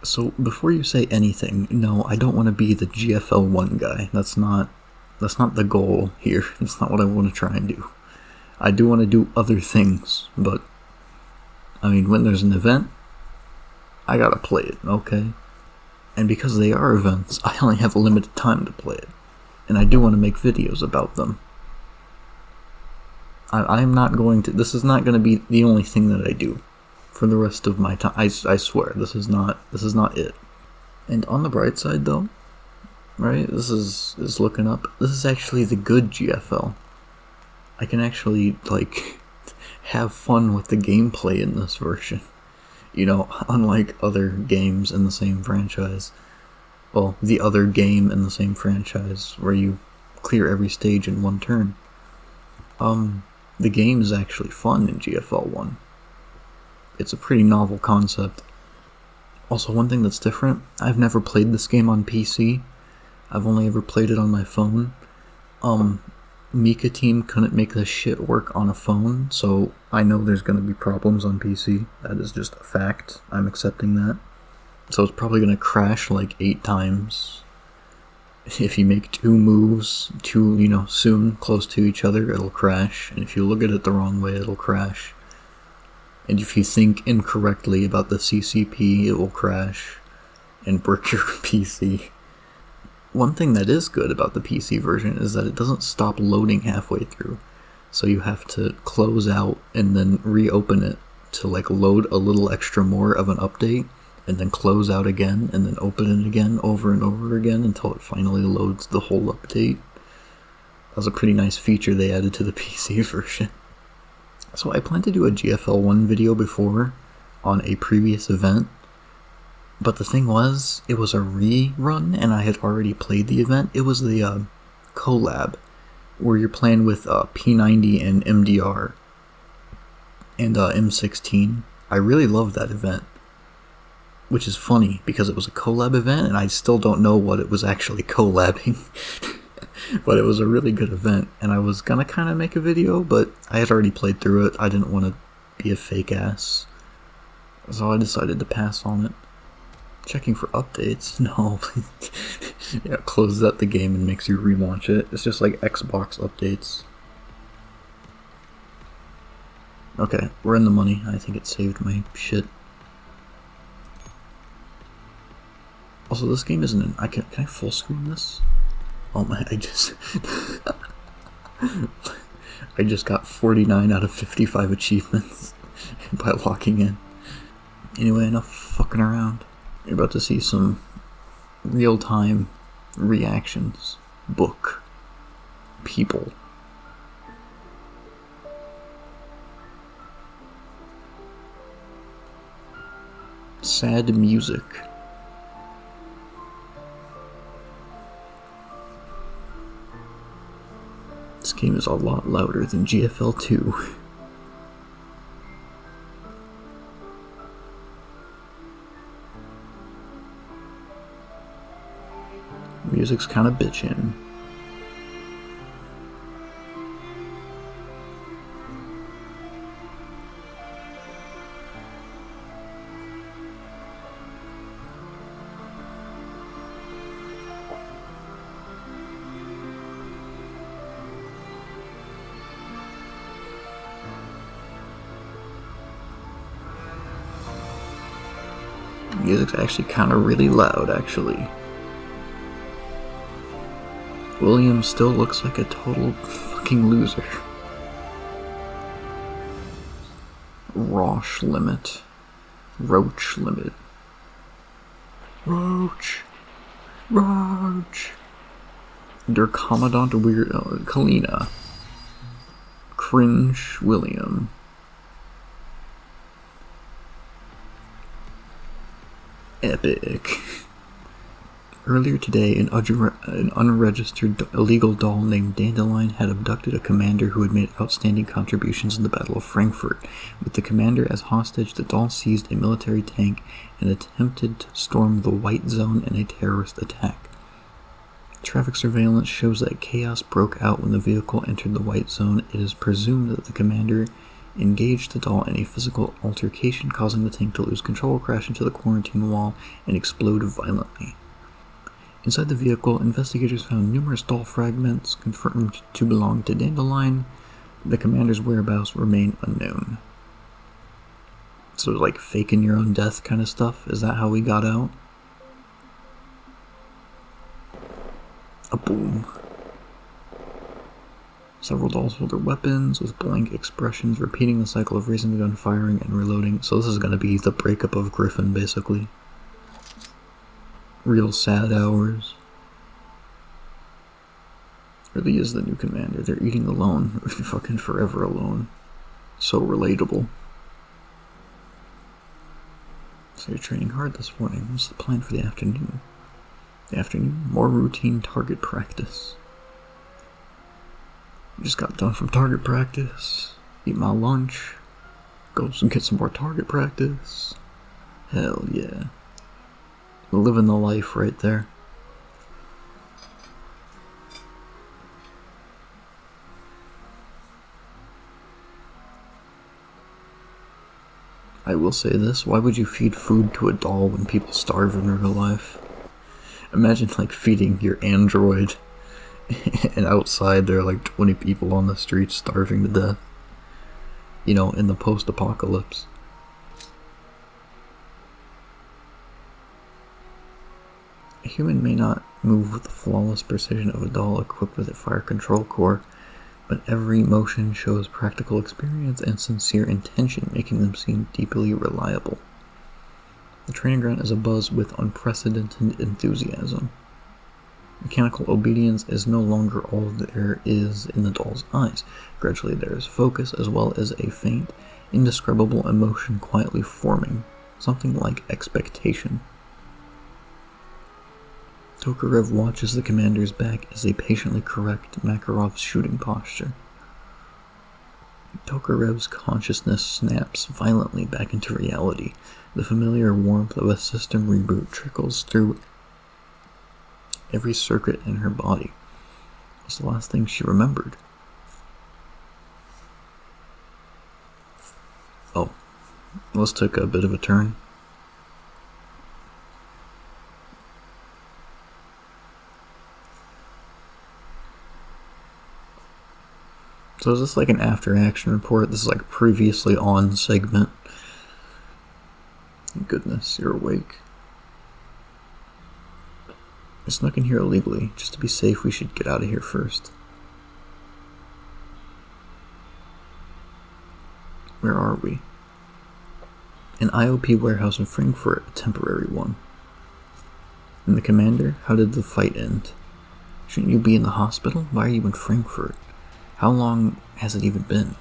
So before you say anything, no, I don't want to be the GFL 1 guy. That's not the goal here. That's not what I want to try and do. I do want to do other things, but I mean, when there's an event, I gotta play it, okay? And because they are events, I only have a limited time to play it. And I do want to make videos about them. I'm not going to... This is not going to be the only thing that I do for the rest of my time. I swear, this is not it. And on the bright side, though, right, this is looking up. This is actually the good GFL. I can actually, like, have fun with the gameplay in this version. You know, unlike other games in the same franchise. Well, the other game in the same franchise, where you clear every stage in one turn. The game is actually fun in GFL 1. It's a pretty novel concept. Also, one thing that's different, I've never played this game on PC. I've only ever played it on my phone. Mika Team couldn't make this shit work on a phone, so I know there's gonna be problems on PC. That is just a fact. I'm accepting that. So it's probably gonna crash like 8 times. If you make 2 moves soon, close to each other, it'll crash. And if you look at it the wrong way, it'll crash. And if you think incorrectly about the CCP, it will crash and brick your PC. One thing that is good about the PC version is that it doesn't stop loading halfway through. So you have to close out and then reopen it to like load a little extra more of an update, and then close out again, and then open it again over and over again until it finally loads the whole update. That was a pretty nice feature they added to the PC version. So I planned to do a GFL 1 video before on a previous event, but the thing was, it was a rerun and I had already played the event. It was the collab, where you're playing with P90 and MDR and M16. I really loved that event. Which is funny, because it was a collab event, and I still don't know what it was actually collabing. But it was a really good event, and I was gonna kind of make a video, but I had already played through it. I didn't want to be a fake ass. So I decided to pass on it. Checking for updates? No. Yeah, it closes out the game and makes you relaunch it. It's just like Xbox updates. Okay, we're in the money. I think it saved my shit. Also, this game isn't an... Can I full screen this? Oh my, I just got 49 out of 55 achievements by locking in. Anyway, enough fucking around. You're about to see some real-time reactions. Book. People. Sad music. This game is a lot louder than GFL 2. Music's kinda bitchin'. Music's actually kinda really loud, actually. William still looks like a total fucking loser. Roche limit. Roche limit. Roche. Roche. Der Commandant Weird... Kalina. Cringe William. Epic. Earlier today, an unregistered illegal doll named Dandelion had abducted a commander who had made outstanding contributions in the Battle of Frankfurt. With the commander as hostage, the doll seized a military tank and attempted to storm the White Zone in a terrorist attack. Traffic surveillance shows that chaos broke out when the vehicle entered the White Zone. It is presumed that the commander engage the doll in a physical altercation, causing the tank to lose control, crash into the quarantine wall, and explode violently. Inside the vehicle, investigators found numerous doll fragments confirmed to belong to Dandelion. The commander's whereabouts remain unknown. So like faking your own death kind of stuff? Is that how we got out? A boom. Several dolls hold their weapons with blank expressions, repeating the cycle of raising the gun, firing, and reloading. So this is going to be the breakup of Griffin, basically. Real sad hours. Really is the new commander. They're eating alone. Fucking forever alone. So relatable. So you're training hard this morning. What's the plan for the afternoon? The afternoon? More routine target practice. Just got done from target practice. Eat my lunch. Go and get some more target practice. Hell yeah. Living the life right there. I will say this, why would you feed food to a doll when people starve in real life? Imagine like feeding your android and outside there are like 20 people on the street starving to death. You know, in the post-apocalypse. A human may not move with the flawless precision of a doll equipped with a fire control core, but every motion shows practical experience and sincere intention, making them seem deeply reliable. The training ground is abuzz with unprecedented enthusiasm. Mechanical obedience is no longer all there is in the doll's eyes. Gradually there is focus, as well as a faint, indescribable emotion quietly forming, something like expectation. Tokarev watches the commander's back as they patiently correct Makarov's shooting posture. Tokarev's consciousness snaps violently back into reality. The familiar warmth of a system reboot trickles through every circuit in her body. It's the last thing she remembered. Oh, let's take a bit of a turn. So is this like an after-action report? This is like a previously on segment. Thank goodness, you're awake. I snuck in here illegally. Just to be safe, we should get out of here first. Where are we? An IOP warehouse in Frankfurt, a temporary one. And the commander? How did the fight end? Shouldn't you be in the hospital? Why are you in Frankfurt? How long has it even been?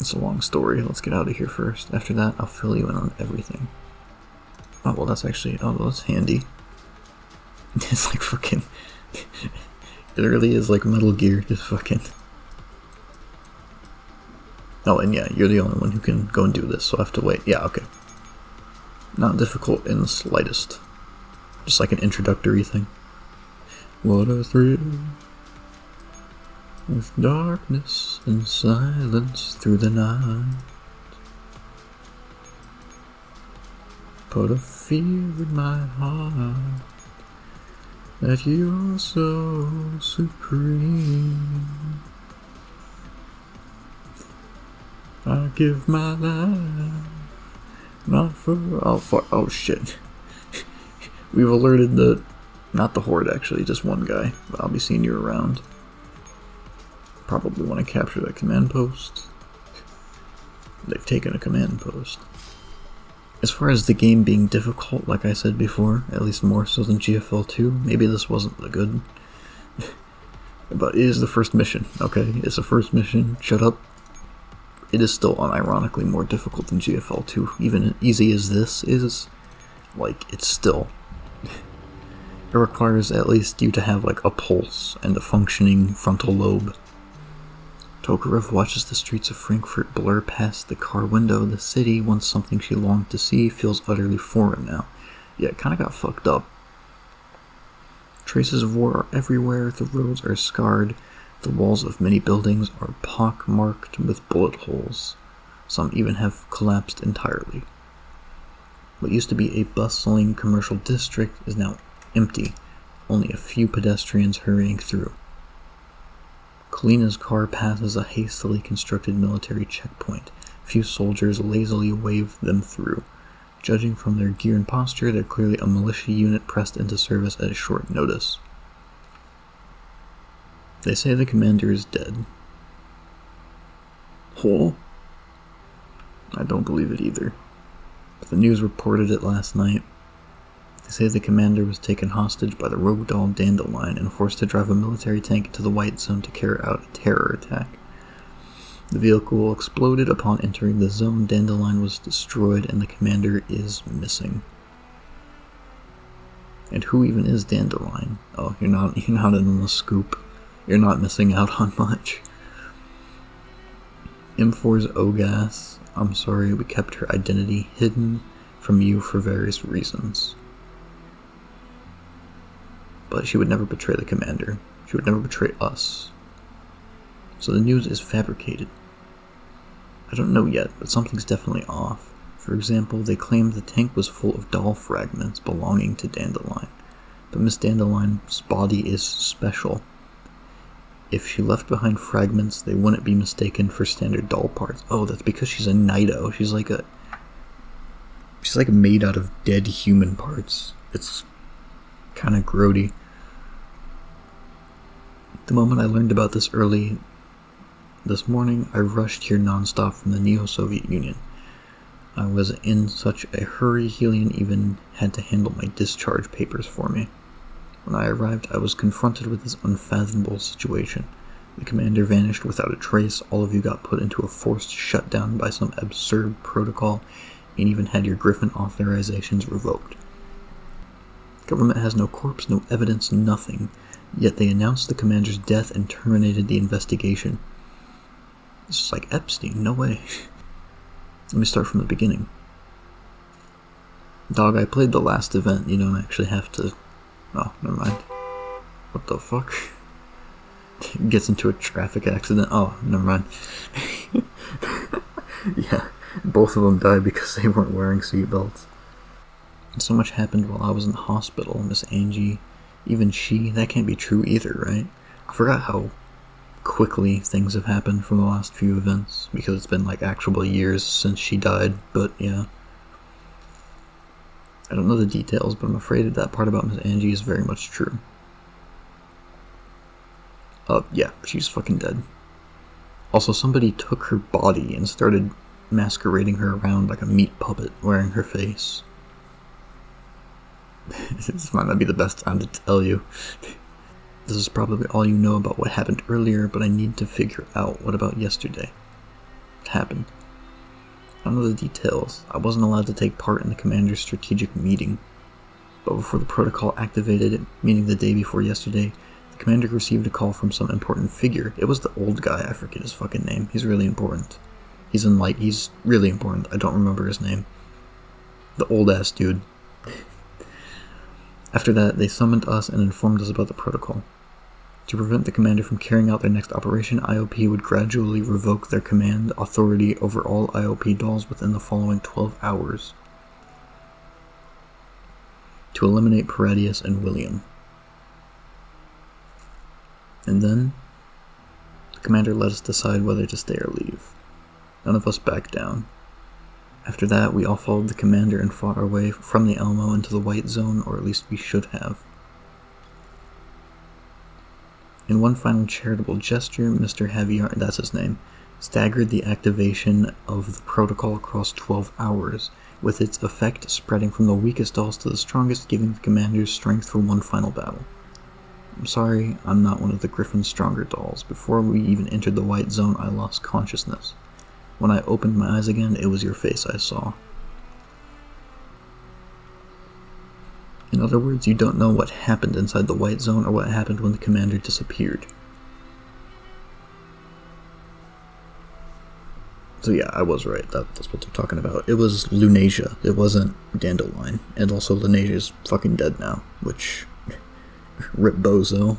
It's a long story. Let's get out of here first. After that, I'll fill you in on everything. Oh, well, that's actually... Oh, well, that's handy. It's like fucking... It really is like Metal Gear. Just fucking... Oh, and yeah, you're the only one who can go and do this, so I have to wait. Yeah, okay. Not difficult in the slightest. Just like an introductory thing. What a thrill, with darkness and silence through the night. Put a fear in my heart that you're so supreme. I give my life, not for... Oh, fuck. Oh, shit. We've alerted the... Not the horde, actually, just one guy. But I'll be seeing you around. Probably want to capture that command post. They've taken a command post. As far as the game being difficult, like I said before, at least more so than GFL 2, maybe this wasn't the good. But it is the first mission, okay? It's the first mission, shut up. It is still unironically more difficult than GFL 2. Even easy as this is, like, it's still... It requires at least you to have like a pulse and a functioning frontal lobe. Tokarev watches the streets of Frankfurt blur past the car window. The city, once something she longed to see, feels utterly foreign now. Yeah, it kinda got fucked up. Traces of war are everywhere, the roads are scarred, The walls of many buildings are pock-marked with bullet holes. Some even have collapsed entirely. What used to be a bustling commercial district is now empty, only a few pedestrians hurrying through. Kalina's car passes a hastily constructed military checkpoint. A few soldiers lazily wave them through. Judging from their gear and posture, they're clearly a militia unit pressed into service at short notice. They say the commander is dead. Whole? I don't believe it either. But the news reported it last night. They say the commander was taken hostage by the rogue doll Dandelion and forced to drive a military tank into the White Zone to carry out a terror attack. The vehicle exploded upon entering the zone, Dandelion was destroyed, and the commander is missing. And who even is Dandelion? Oh, you're not in the scoop. You're not missing out on much. M4's OGAS, I'm sorry we kept her identity hidden from you for various reasons. But she would never betray the commander. She would never betray us. So the news is fabricated. I don't know yet, but something's definitely off. For example, they claimed the tank was full of doll fragments belonging to Dandelion. But Miss Dandelion's body is special. If she left behind fragments, they wouldn't be mistaken for standard doll parts. Oh, that's because she's a Nido. She's like made out of dead human parts. It's kind of grody. The moment I learned about this early this morning, I rushed here nonstop from the Neo-Soviet Union. I was in such a hurry, Helion even had to handle my discharge papers for me. When I arrived, I was confronted with this unfathomable situation. The commander vanished without a trace, all of you got put into a forced shutdown by some absurd protocol, and even had your Griffin authorizations revoked. Government has no corpse, no evidence, nothing, yet they announced the commander's death and terminated the investigation. This is like Epstein, no way. Let me start from the beginning. Dog, I played the last event, you don't actually have to... Oh, never mind. What the fuck? Gets into a traffic accident. Oh, never mind. Yeah, both of them died because they weren't wearing seatbelts. So much happened while I was in the hospital. Miss Angie, even she, that can't be true either, right? I forgot how quickly things have happened from the last few events, because it's been like actual years since she died, but yeah. I don't know the details, but I'm afraid that part about Miss Angie is very much true. Yeah, she's fucking dead. Also, somebody took her body and started masquerading her around like a meat puppet wearing her face. This might not be the best time to tell you. This is probably all you know about what happened earlier, but I need to figure out what about yesterday. What happened? I don't know the details. I wasn't allowed to take part in the commander's strategic meeting. But before the protocol activated, meaning the day before yesterday, the commander received a call from some important figure. It was the old guy, I forget his fucking name. He's really important. He's really important. I don't remember his name. The old ass dude. After that, they summoned us and informed us about the protocol. To prevent the commander from carrying out their next operation, IOP would gradually revoke their command authority over all IOP dolls within the following 12 hours. To eliminate Paradius and William. And then, the commander let us decide whether to stay or leave. None of us backed down. After that, we all followed the commander and fought our way from the Elmo into the White Zone, or at least we should have. In one final charitable gesture, Mr. Javier, that's his name, staggered the activation of the protocol across 12 hours, with its effect spreading from the weakest dolls to the strongest, giving the commanders strength for one final battle. I'm sorry, I'm not one of the Griffin's stronger dolls. Before we even entered the White Zone, I lost consciousness. When I opened my eyes again, it was your face I saw. In other words, you don't know what happened inside the White Zone or what happened when the commander disappeared. So yeah, I was right. That's what they're talking about. It was Lunasia. It wasn't Dandelion. And also Lunasia's fucking dead now, which... Rip bozo.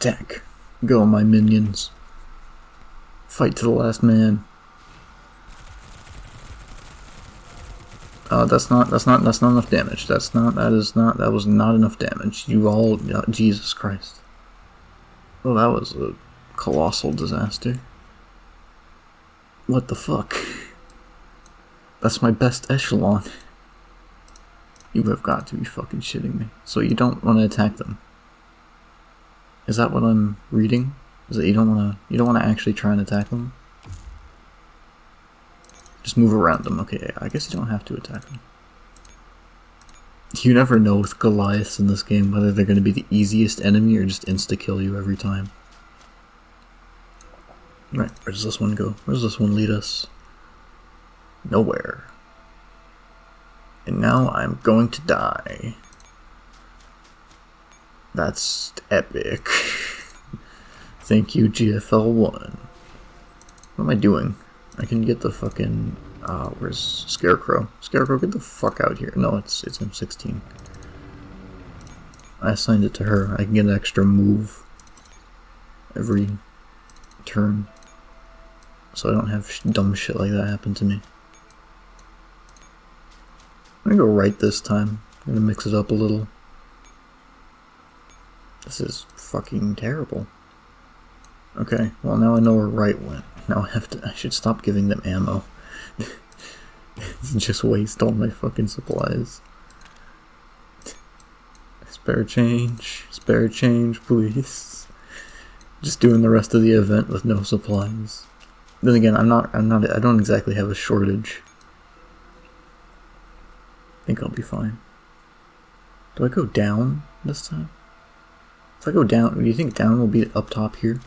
Attack. Go, my minions. Fight to the last man. That's not enough damage. That was not enough damage. You all, Jesus Christ. Oh, that was a colossal disaster. What the fuck? That's my best echelon. You have got to be fucking shitting me. So you don't want to attack them. Is that what I'm reading? Is that you don't want to actually try and attack them? Just move around them. Okay, I guess you don't have to attack them. You never know with Goliaths in this game whether they're going to be the easiest enemy or just insta-kill you every time. Right, where does this one go? Where does this one lead us? Nowhere. And now I'm going to die. That's epic. Thank you, GFL 1. What am I doing? I can get the fucking... where's Scarecrow? Scarecrow, get the fuck out here. No, it's M16. I assigned it to her. I can get an extra move every turn. So I don't have dumb shit like that happen to me. I'm gonna go right this time. I'm gonna mix it up a little. This is fucking terrible. Okay, well now I know where right went. Now I should stop giving them ammo. Just waste all my fucking supplies. Spare change, please. Just doing the rest of the event with no supplies. Then again, I don't exactly have a shortage. I think I'll be fine. Do I go down this time? If I go down, do you think down will be up top here?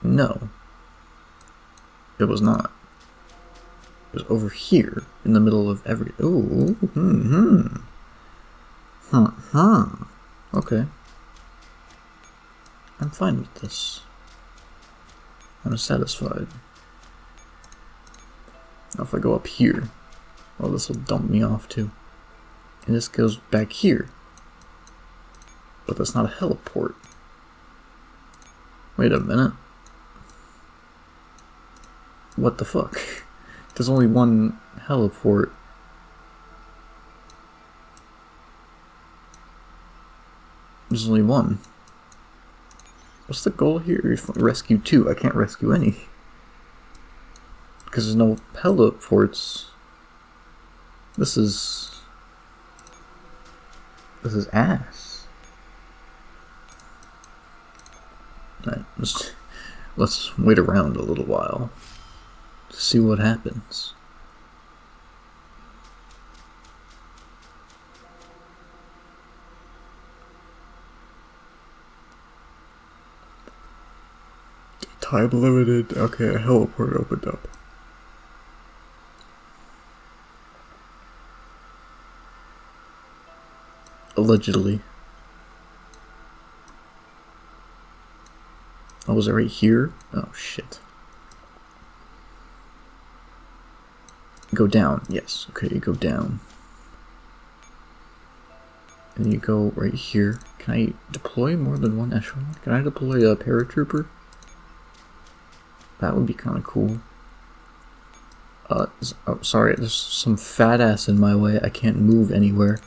No. It was not. It was over here, in the middle of every... Ooh, Okay. I'm fine with this. I'm satisfied. Now if I go up here, well, this will dump me off too. And this goes back here. But that's not a heliport. Wait a minute. What the fuck? There's only one heliport. There's only one. What's the goal here? Rescue 2. I can't rescue any. Because there's no heliports. This is ass. Alright, let's wait around a little while to see what happens. Time limited. Okay, a heliport opened up. Allegedly. Oh, was it right here? Oh, shit. Go down. Yes. Okay, you go down. And you go right here. Can I deploy more than one echelon? Can I deploy a paratrooper? That would be kind of cool. Oh, sorry, there's some fat ass in my way. I can't move anywhere.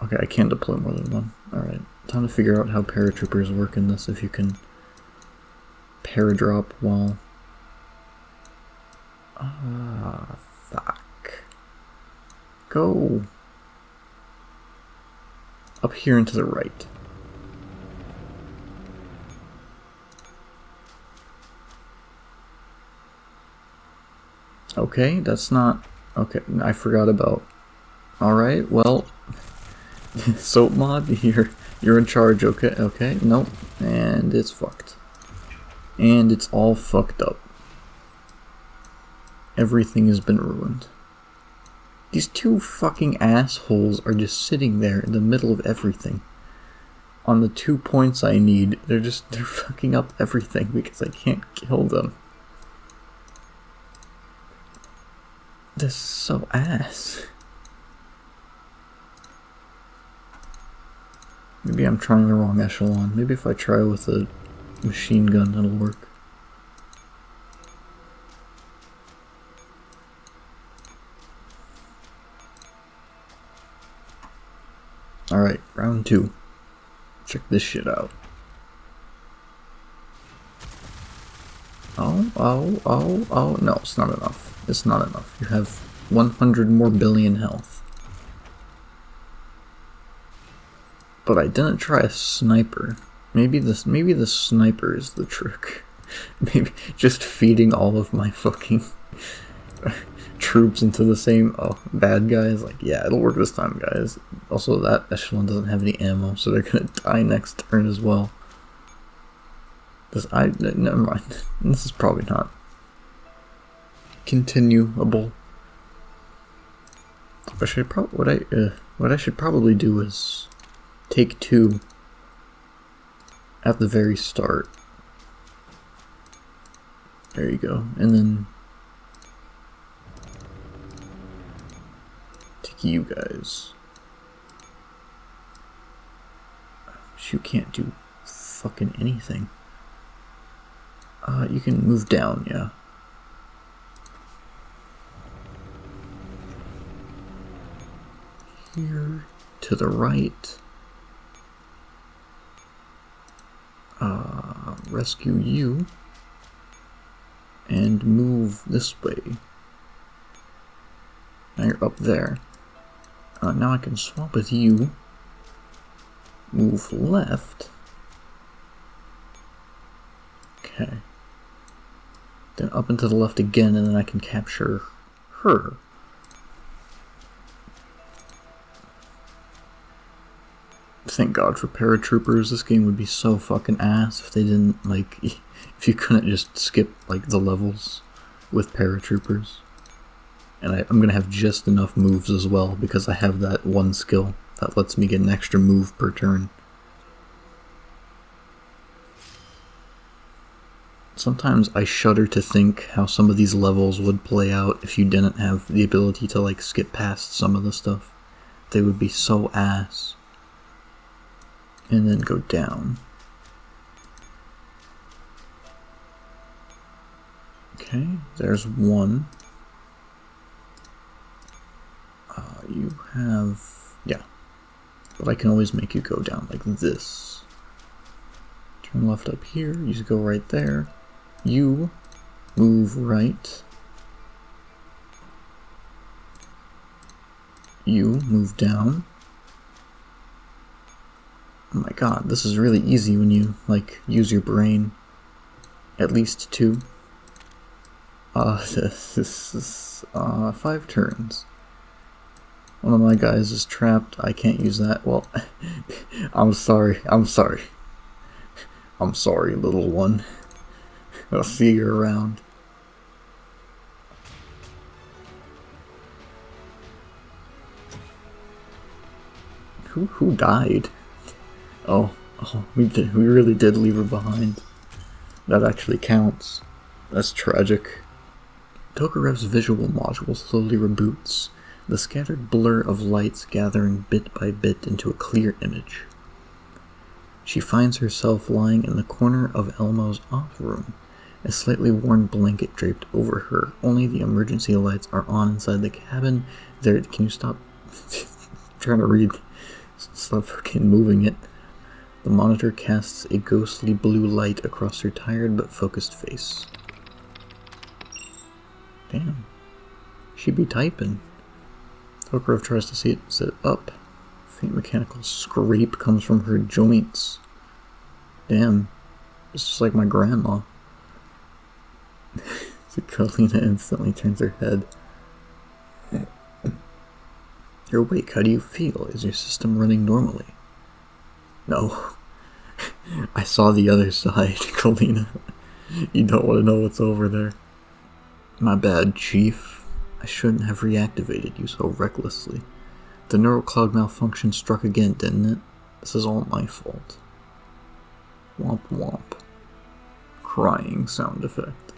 Okay, I can't deploy more than one. Alright, time to figure out how paratroopers work in this, if you can paradrop while... Ah, fuck. Go! Up here and to the right. Okay, that's not... Okay, I forgot about... Alright, well... Soap mod, you're in charge, okay, nope. And it's fucked. And it's all fucked up. Everything has been ruined. These two fucking assholes are just sitting there in the middle of everything. On the 2 points I need, they're fucking up everything because I can't kill them. This is so ass. Maybe I'm trying the wrong echelon. Maybe if I try with a machine gun, it'll work. Alright, round 2. Check this shit out. Oh, no, it's not enough. It's not enough. You have 100 more billion health. But I didn't try a sniper. Maybe the sniper is the trick. Maybe just feeding all of my fucking troops into the same bad guys. Like, yeah, it'll work this time, guys. Also, that echelon doesn't have any ammo, so they're gonna die next turn as well. Never mind. This is probably not continuable. What I should probably do is take 2 at the very start. There you go, and then take you guys. You can't do fucking anything. You can move down, yeah. Here, to the right. Rescue you. And move this way. Now you're up there. Now I can swap with you. Move left. Okay. Then up and to the left again, and then I can capture her. Thank God for paratroopers. This game would be so fucking ass if they didn't, like, if you couldn't just skip, like, the levels with paratroopers. And I'm gonna have just enough moves as well, because I have that one skill that lets me get an extra move per turn. Sometimes I shudder to think how some of these levels would play out if you didn't have the ability to, like, skip past some of the stuff. They would be so ass. And then go down. Okay, there's one. You have... yeah. But I can always make you go down like this. Turn left up here, you just go right there. You move right. You move down. Oh my god, this is really easy when you, like, use your brain. At least 2. This is 5 turns. One of my guys is trapped. I can't use that. Well, I'm sorry, little one. I'll see you around. Who died? Oh, we really did leave her behind. That actually counts. That's tragic. Tokarev's visual module slowly reboots, the scattered blur of lights gathering bit by bit into a clear image. She finds herself lying in the corner of Elmo's off room, a slightly worn blanket draped over her. Only the emergency lights are on inside the cabin. There, can you stop trying to read? Stop fucking moving it. The monitor casts a ghostly blue light across her tired but focused face. Damn. She be typing. Tokarev tries to sit up. Faint mechanical scrape comes from her joints. Damn. It's just like my grandma. Kalina instantly turns her head. You're awake. How do you feel? Is your system running normally? No. I saw the other side, Kalina. You don't want to know what's over there. My bad, Chief. I shouldn't have reactivated you so recklessly. The neural cloud malfunction struck again, didn't it? This is all my fault. Womp womp. Crying sound effect.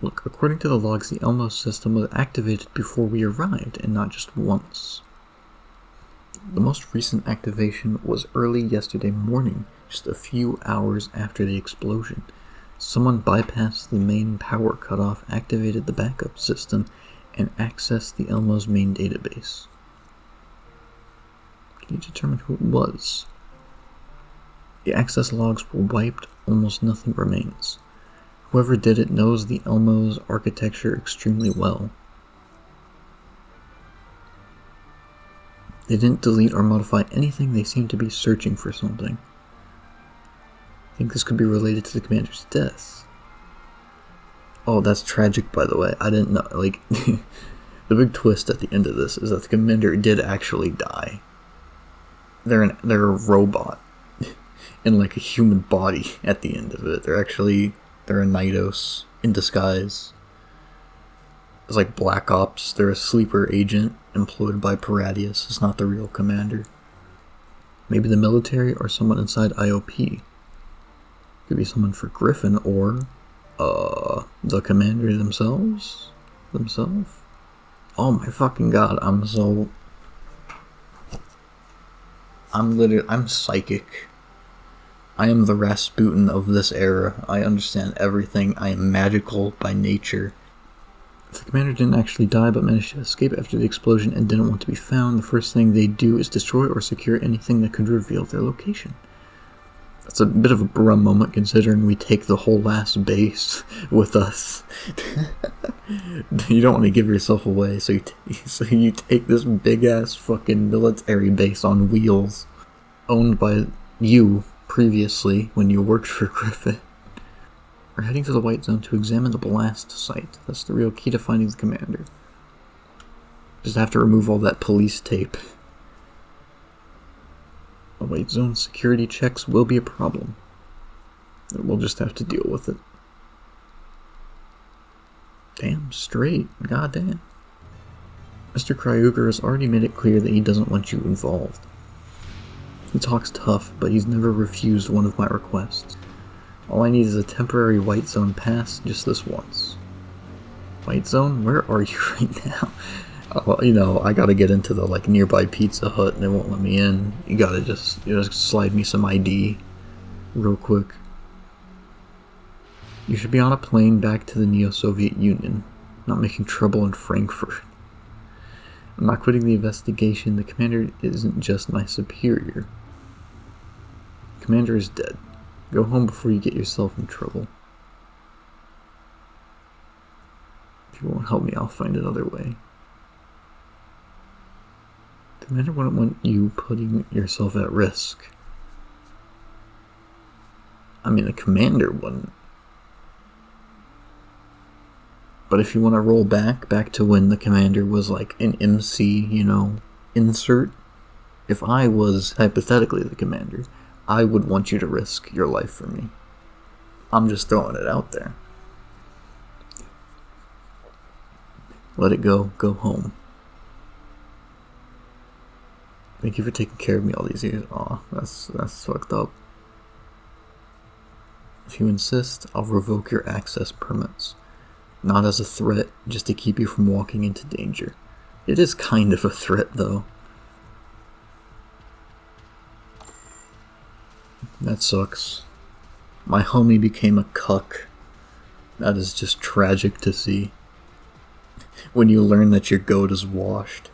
Look, according to the logs, the Elmo system was activated before we arrived, and not just once. The most recent activation was early yesterday morning, just a few hours after the explosion. Someone bypassed the main power cutoff, activated the backup system, and accessed the Elmo's main database. Can you determine who it was? The access logs were wiped, almost nothing remains. Whoever did it knows the Elmo's architecture extremely well. They didn't delete or modify anything, they seem to be searching for something. I think this could be related to the commander's death. Oh, that's tragic, by the way. I didn't know, like, the big twist at the end of this is that the commander did actually die. They're a robot in like a human body at the end of it. They're a Nidos in disguise. It's like Black Ops. They're a sleeper agent employed by Paradius. It's not the real commander. Maybe the military or someone inside IOP. Could be someone for Griffin or the commander themselves. Oh my fucking god! I'm psychic. I am the Rasputin of this era. I understand everything. I am magical by nature. If the commander didn't actually die but managed to escape after the explosion and didn't want to be found, the first thing they do is destroy or secure anything that could reveal their location. That's a bit of a brum moment considering we take the whole last base with us. You don't want to give yourself away, so you take this big ass fucking military base on wheels, owned by you previously when you worked for Griffin. We're heading to the White Zone to examine the blast site. That's the real key to finding the commander. Just have to remove all that police tape. The White Zone security checks will be a problem. We'll just have to deal with it. Damn straight. Goddamn. Mr. Kryuger has already made it clear that he doesn't want you involved. He talks tough, but he's never refused one of my requests. All I need is a temporary White Zone pass, just this once. White Zone? Where are you right now? I gotta get into the nearby Pizza Hut and they won't let me in. You gotta just slide me some ID real quick. You should be on a plane back to the Neo-Soviet Union, not making trouble in Frankfurt. I'm not quitting the investigation. The commander isn't just my superior. The commander is dead. Go home before you get yourself in trouble. If you won't help me, I'll find another way. The commander wouldn't want you putting yourself at risk. I mean, the commander wouldn't. But if you want to roll back to when the commander was like an MC, insert. If I was hypothetically the commander, I would want you to risk your life for me. I'm just throwing it out there. Let it go. Go home. Thank you for taking care of me all these years. Aw, that's fucked up. If you insist, I'll revoke your access permits. Not as a threat, just to keep you from walking into danger. It is kind of a threat, though. That sucks. My homie became a cuck. That is just tragic to see. When you learn that your goat is washed.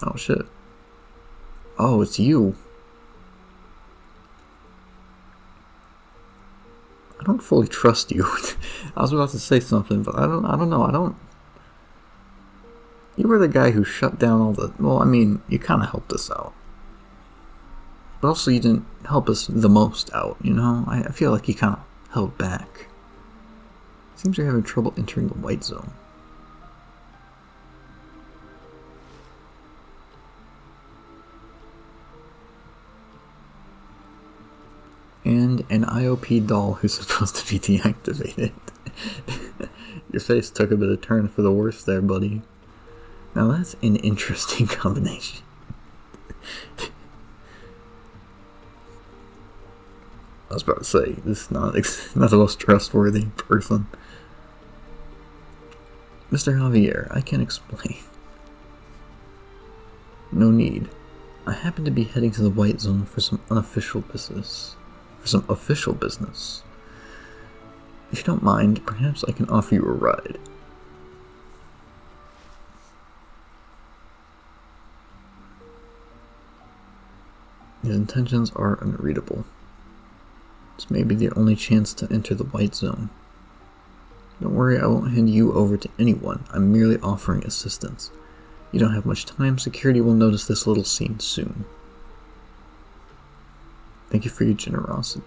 Oh shit. Oh, it's you. I don't fully trust you. I was about to say something, but I don't know. You were the guy who shut down all the... Well, I mean, you kind of helped us out. But also you didn't help us the most out, I feel like you kind of held back. Seems you're having trouble entering the White Zone. And an IOP doll who's supposed to be deactivated. Your face took a bit of turn for the worse there, buddy. Now that's an interesting combination. I was about to say, this is not the most trustworthy person. Mr. Javier, I can explain. No need. I happen to be heading to the White Zone for some unofficial business. If you don't mind, perhaps I can offer you a ride. His intentions are unreadable. This may be the only chance to enter the White Zone. Don't worry, I won't hand you over to anyone. I'm merely offering assistance. You don't have much time. Security will notice this little scene soon. Thank you for your generosity.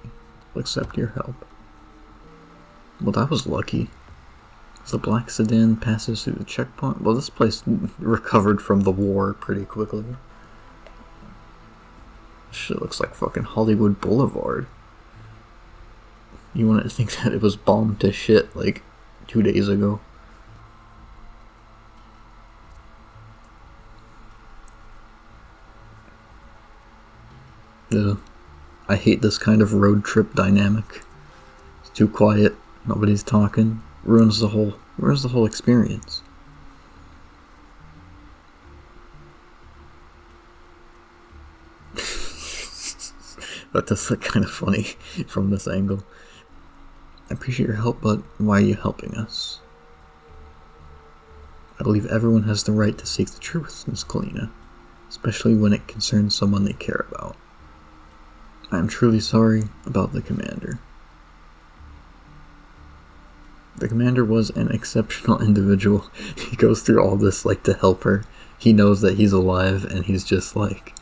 I'll accept your help. Well, that was lucky. The black sedan passes through the checkpoint. Well, this place recovered from the war pretty quickly. Shit looks like fucking Hollywood Boulevard. You wouldn't think that it was bombed to shit like 2 days ago. Ugh. I hate this kind of road trip dynamic. It's too quiet, nobody's talking, ruins the whole experience. That does look kind of funny from this angle. I appreciate your help, but why are you helping us? I believe everyone has the right to seek the truth, Miss Kalina, especially when it concerns someone they care about. I am truly sorry about the commander. The commander was an exceptional individual. He goes through all this like to help her. He knows that he's alive, and he's just like,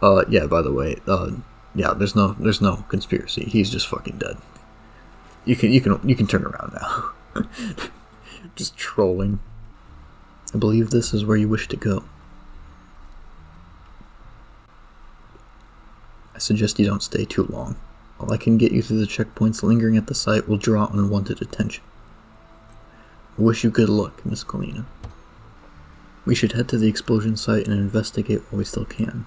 yeah, by the way, yeah, there's no conspiracy. He's just fucking dead. You can turn around now. Just trolling. I believe this is where you wish to go. I suggest you don't stay too long. All I can get you through the checkpoints lingering at the site will draw unwanted attention. I wish you good luck, Miss Kalina. We should head to the explosion site and investigate while we still can.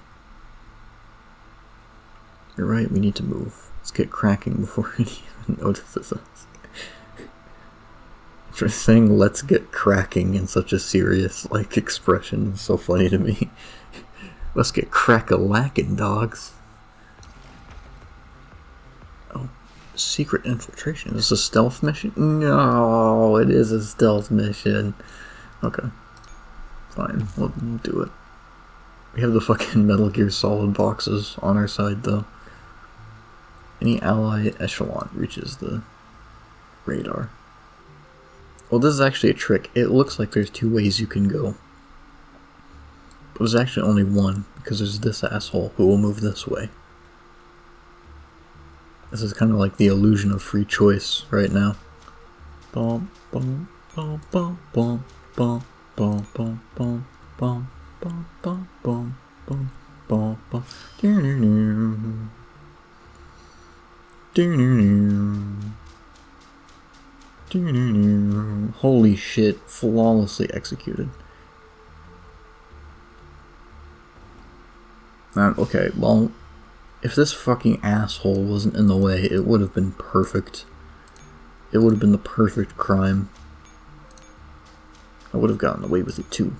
You're right, we need to move. Let's get cracking before anyone notices us. Just saying let's get cracking in such a serious, like, expression is so funny to me. Let's get crack-a-lackin', dogs. Oh, secret infiltration. Is this a stealth mission? No, it is a stealth mission. Okay. Fine, we'll do it. We have the fucking Metal Gear Solid boxes on our side, though. Any ally echelon reaches the radar. Well, this is actually a trick. It looks like there's 2 ways you can go. But there's actually only one, because there's this asshole who will move this way. This is kind of like the illusion of free choice right now. Bum, bum, bum, bum, bum, bum, bum, bum, bum, bum, bum, bum, bum, bum, bum, bum. Holy shit, flawlessly executed. Okay, well, if this fucking asshole wasn't in the way, it would have been perfect. It would have been the perfect crime. I would have gotten away with it too.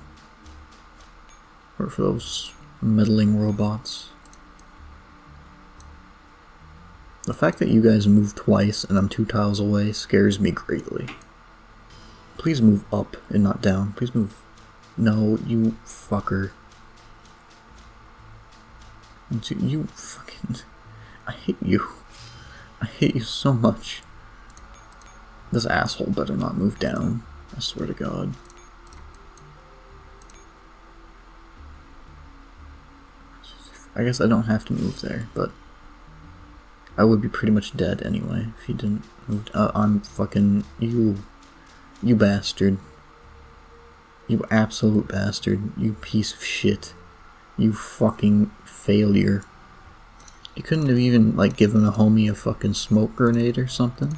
Or for those meddling robots. The fact that you guys moved twice and I'm 2 tiles away scares me greatly. Please move up and not down. Please move. No, you fucker. You fucking... I hate you. I hate you so much. This asshole better not move down. I swear to God. I guess I don't have to move there, but... I would be pretty much dead anyway if he didn't move. I'm fucking... You bastard. You absolute bastard. You piece of shit. You fucking failure. You couldn't have even, like, given a homie a fucking smoke grenade or something?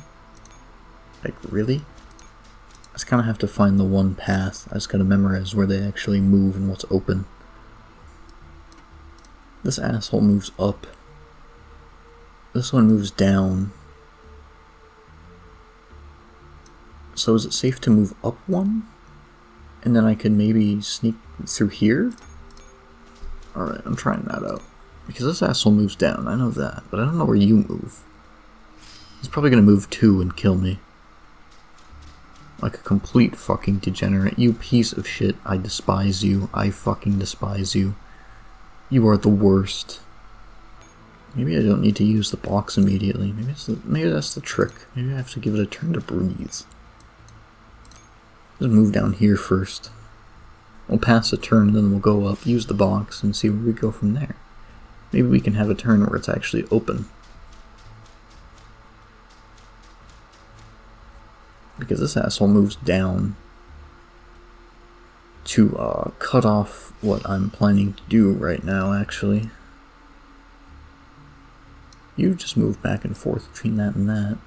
Like, really? I just kind of have to find the one path. I just gotta memorize where they actually move and what's open. This asshole moves up. This one moves down. So is it safe to move up one? And then I could maybe sneak through here? Alright, I'm trying that out. Because this asshole moves down, I know that, but I don't know where you move. He's probably gonna move too and kill me. Like a complete fucking degenerate. You piece of shit. I despise you. I fucking despise you. You are the worst. Maybe I don't need to use the box immediately. Maybe that's the trick. Maybe I have to give it a turn to breathe. Just move down here first. We'll pass a turn, then we'll go up, use the box, and see where we go from there. Maybe we can have a turn where it's actually open. Because this asshole moves down to cut off what I'm planning to do right now, actually. You just move back and forth between that and that.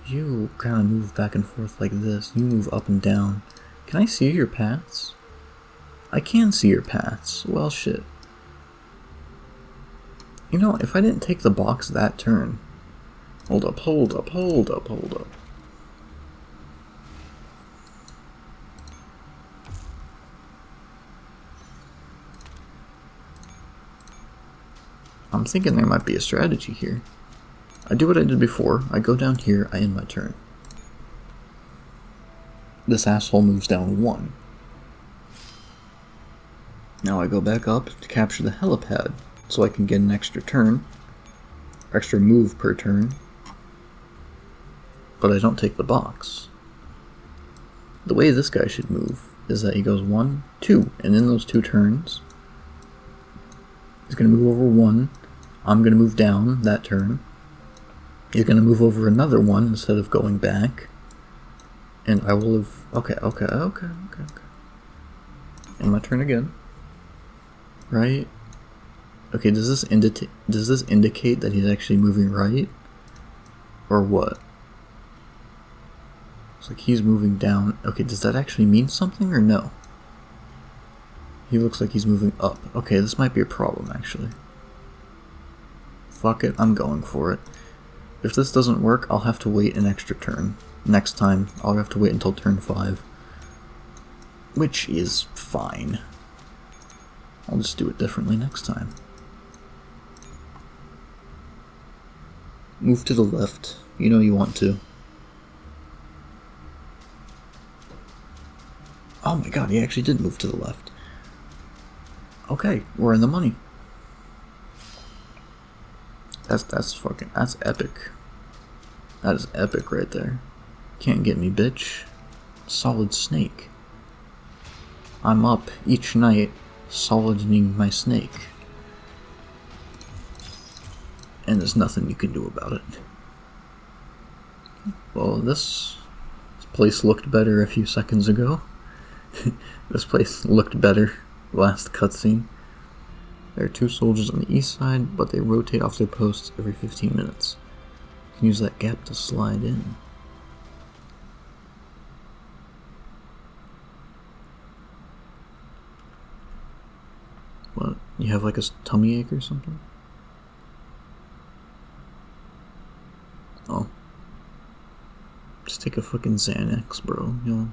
You kind of move back and forth like this. You move up and down. Can I see your paths? I can see your paths. Well, shit. You know, if I didn't take the box that turn... Hold up, hold up, hold up, hold up. I'm thinking there might be a strategy here. I do what I did before. I go down here, I end my turn. This asshole moves down 1. Now I go back up to capture the helipad, so I can get an extra turn, extra move per turn, but I don't take the box. The way this guy should move is that he goes 1, 2, and in those 2 turns, he's going to move over 1, I'm going to move down that turn, he's going to move over another 1 instead of going back, and I will have... Okay. And my turn again. Right? Okay, does this indicate that he's actually moving right? Or what? It's like he's moving down. Okay, does that actually mean something or no? He looks like he's moving up. Okay, this might be a problem, actually. Fuck it, I'm going for it. If this doesn't work, I'll have to wait an extra turn. Next time, I'll have to wait until turn 5. Which is fine. I'll just do it differently next time. Move to the left. You know you want to. Oh my god, he actually did move to the left. Okay, we're in the money. That's epic. That is epic right there. Can't get me, bitch. Solid snake. I'm up each night, soliding my snake. And there's nothing you can do about it. Well, this place looked better a few seconds ago. This place looked better last cutscene. There are 2 soldiers on the east side, but they rotate off their posts every 15 minutes. You can use that gap to slide in. What? You have like a tummy ache or something? Oh. Just take a fucking Xanax, bro. You'll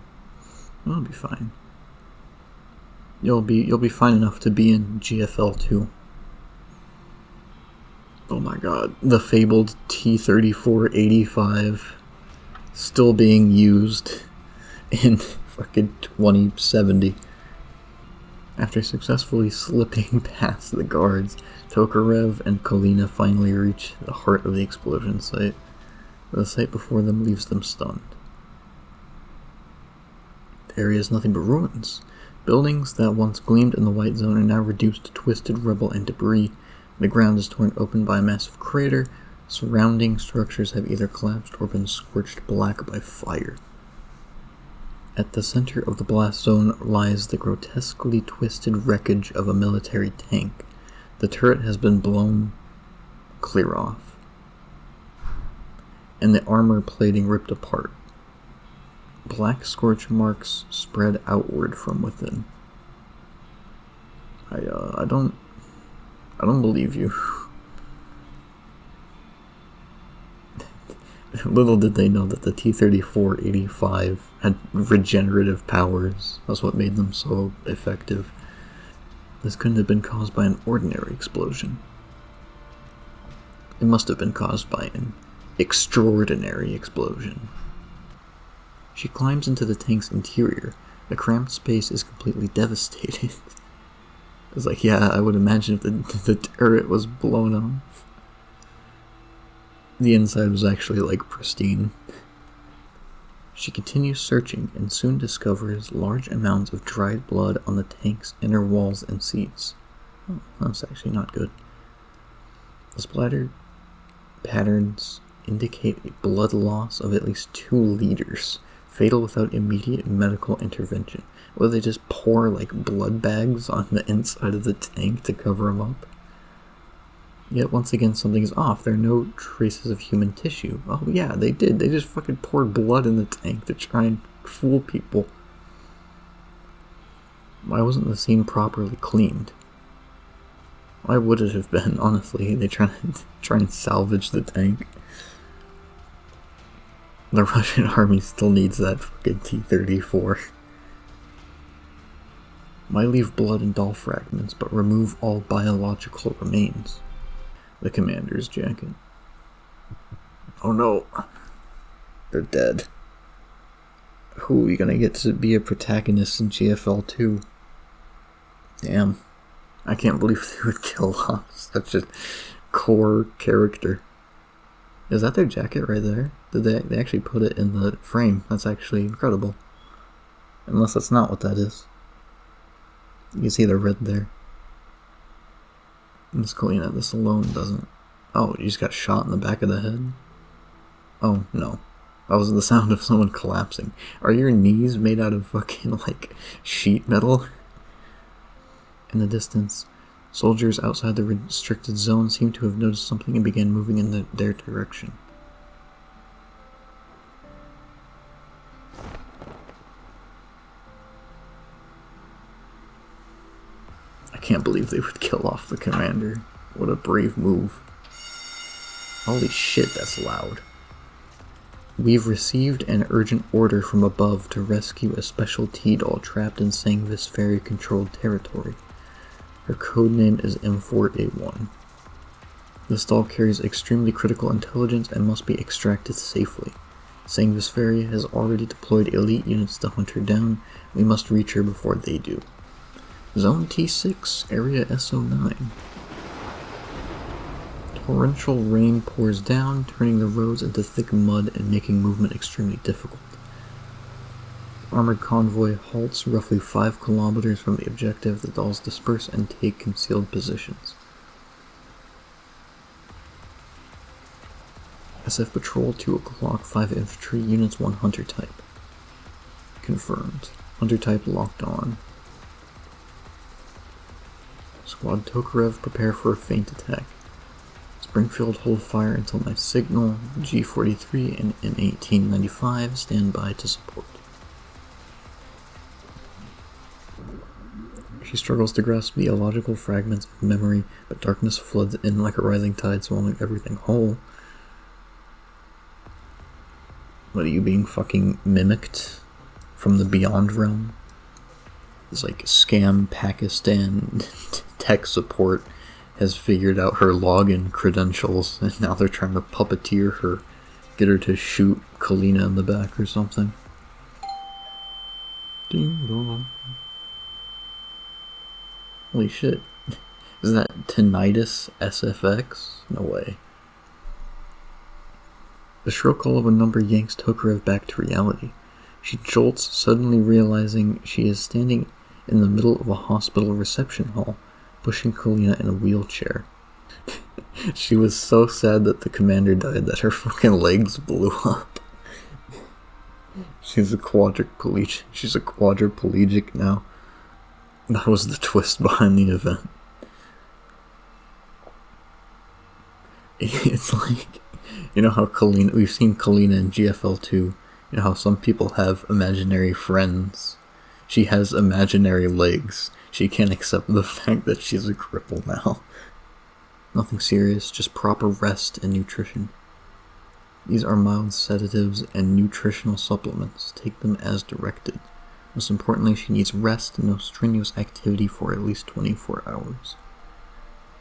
be fine. You'll be fine enough to be in GFL 2. Oh my god. The fabled T-34-85 still being used in fucking 2070. After successfully slipping past the guards, Tokarev and Kalina finally reach the heart of the explosion site. The sight before them leaves them stunned. The area is nothing but ruins. Buildings that once gleamed in the white zone are now reduced to twisted rubble and debris. The ground is torn open by a massive crater. Surrounding structures have either collapsed or been scorched black by fire. At the center of the blast zone lies the grotesquely twisted wreckage of a military tank. The turret has been blown clear off, and the armor plating ripped apart. Black scorch marks spread outward from within. I don't believe you. Little did they know that the T-34-85 had regenerative powers. That's what made them so effective. This couldn't have been caused by an ordinary explosion. It must have been caused by an extraordinary explosion. She climbs into the tank's interior. The cramped space is completely devastated. It's like, yeah, I would imagine if the turret was blown off. The inside was actually, like, pristine. She continues searching and soon discovers large amounts of dried blood on the tank's inner walls and seats. Oh, that's actually not good. The splatter patterns indicate a blood loss of at least 2 liters, fatal without immediate medical intervention. Will they just pour, like, blood bags on the inside of the tank to cover them up? Yet once again something is off. There are no traces of human tissue. Oh yeah, they did. They just fucking poured blood in the tank to try and fool people. Why wasn't the scene properly cleaned? Why would it have been, honestly? They try and salvage the tank. The Russian army still needs that fucking T-34. Why leave blood and doll fragments, but remove all biological remains? The commander's jacket. Oh no. They're dead. Who are we gonna get to be a protagonist in GFL 2? Damn. I can't believe they would kill off such a core character. Is that their jacket right there? Did they actually put it in the frame? That's actually incredible. Unless that's not what that is. You can see the red there. Miss Kalina, this alone doesn't... Oh, you just got shot in the back of the head? Oh, no. That was the sound of someone collapsing. Are your knees made out of fucking, like, sheet metal? In the distance, soldiers outside the restricted zone seemed to have noticed something and began moving in their direction. I can't believe they would kill off the commander. What a brave move. Holy shit, that's loud. We've received an urgent order from above to rescue a special T-doll trapped in Sangvis Ferry-controlled territory. Her codename is M4A1. This doll carries extremely critical intelligence and must be extracted safely. Sangvis Ferry has already deployed elite units to hunt her down. We must reach her before they do. Zone T6, Area SO9. Torrential rain pours down, turning the roads into thick mud and making movement extremely difficult. Armored convoy halts roughly 5 kilometers from the objective. The dolls disperse and take concealed positions. SF Patrol 2 o'clock, 5 infantry, units 1 hunter type. Confirmed. Hunter type locked on. Squad Tokarev, prepare for a feint attack. Springfield, hold fire until my signal. G43 and M1895 stand by to support. She struggles to grasp the illogical fragments of memory, but darkness floods in like a rising tide, swallowing everything whole. What, are you being fucking mimicked from the Beyond realm? It's like scam Pakistan tech support has figured out her login credentials, and now they're trying to puppeteer her, get her to shoot Kalina in the back or something. Ding dong. Holy shit. Is that tinnitus SFX? No way. The shrill call of a number yanks Tokarev back to reality. She jolts, suddenly realizing she is standing in the middle of a hospital reception hall, pushing Kalina in a wheelchair. She was so sad that the commander died that her fucking legs blew up. She's a quadriplegic now. That was the twist behind the event. It's like, you know how Kalina, we've seen Kalina in GFL 2, you know how some people have imaginary friends. She has imaginary legs. She can't accept the fact that she's a cripple now. Nothing serious, just proper rest and nutrition. These are mild sedatives and nutritional supplements. Take them as directed. Most importantly, she needs rest and no strenuous activity for at least 24 hours.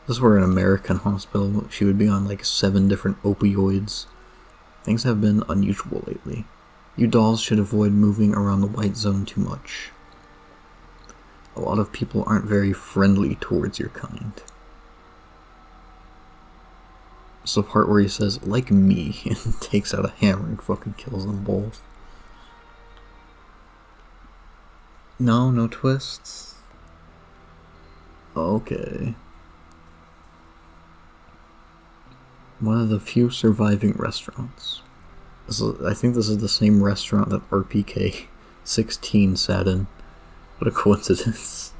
If this were an American hospital, she would be on like 7 different opioids. Things have been unusual lately. You dolls should avoid moving around the white zone too much. A lot of people aren't very friendly towards your kind. It's the part where he says, like me, and takes out a hammer and fucking kills them both. No twists. Okay. One of the few surviving restaurants. I think this is the same restaurant that RPK 16 sat in. What a coincidence.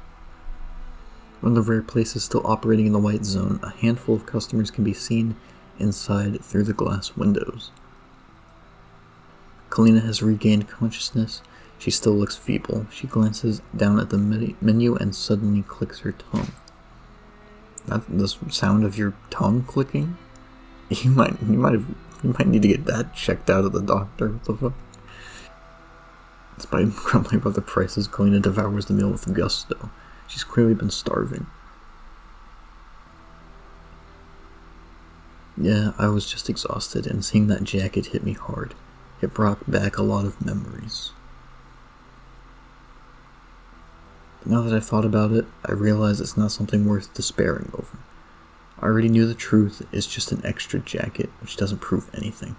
One of the rare places still operating in the white zone, a handful of customers can be seen inside through the glass windows. Kalina has regained consciousness. She still looks feeble. She glances down at the menu and suddenly clicks her tongue. The sound of your tongue clicking? You might need to get that checked out at the doctor. What the fuck? Despite grumbling about the prices, Kalina devours the meal with gusto. She's clearly been starving. Yeah, I was just exhausted, and seeing that jacket hit me hard. It brought back a lot of memories. But now that I've thought about it, I realize it's not something worth despairing over. I already knew the truth, it's just an extra jacket, which doesn't prove anything.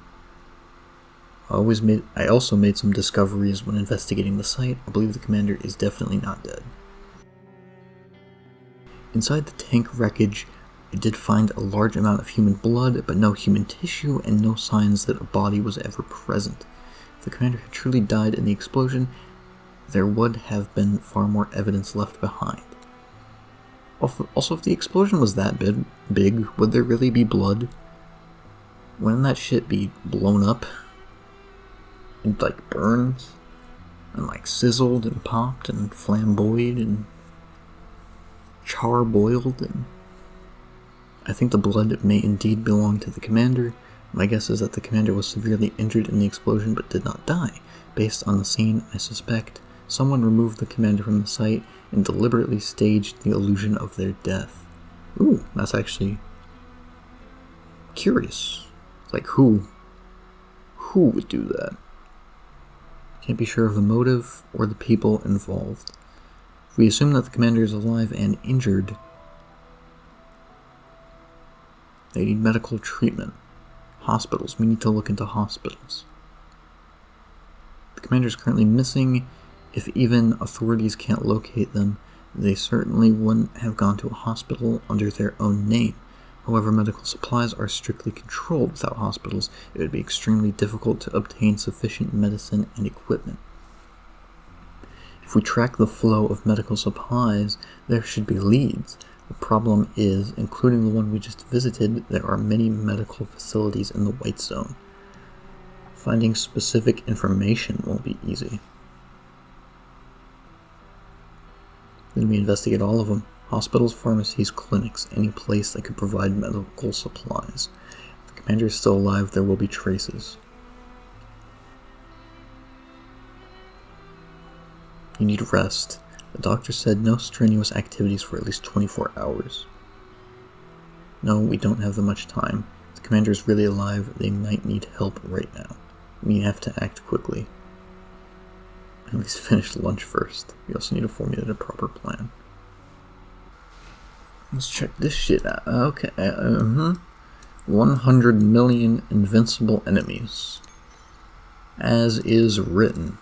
I also made some discoveries when investigating the site. I believe the commander is definitely not dead. Inside the tank wreckage, I did find a large amount of human blood, but no human tissue and no signs that a body was ever present. If the commander had truly died in the explosion, there would have been far more evidence left behind. Also, if the explosion was that big, would there really be blood? Wouldn't that shit be blown up? And like burned? And like sizzled and popped and flamboyed and char-boiled? And I think the blood may indeed belong to the commander. My guess is that the commander was severely injured in the explosion but did not die. Based on the scene, I suspect someone removed the commander from the site and deliberately staged the illusion of their death. Ooh, that's actually curious. Like who would do that? Can't be sure of the motive or the people involved. If we assume that the commander is alive and injured, they need medical treatment. Hospitals. We need to look into hospitals. The commander is currently missing. If even authorities can't locate them, they certainly wouldn't have gone to a hospital under their own name. However, medical supplies are strictly controlled. Without hospitals, it would be extremely difficult to obtain sufficient medicine and equipment. If we track the flow of medical supplies, there should be leads. The problem is, including the one we just visited, there are many medical facilities in the White Zone. Finding specific information won't be easy. Then we investigate all of them. Hospitals, pharmacies, clinics, any place that could provide medical supplies. If the commander is still alive, there will be traces. You need rest. The doctor said no strenuous activities for at least 24 hours. No, we don't have that much time. If the commander is really alive, they might need help right now. We have to act quickly. At least finish lunch first. We also need to formulate a proper plan. Let's check this shit out. Okay, 100 million invincible enemies. As is written.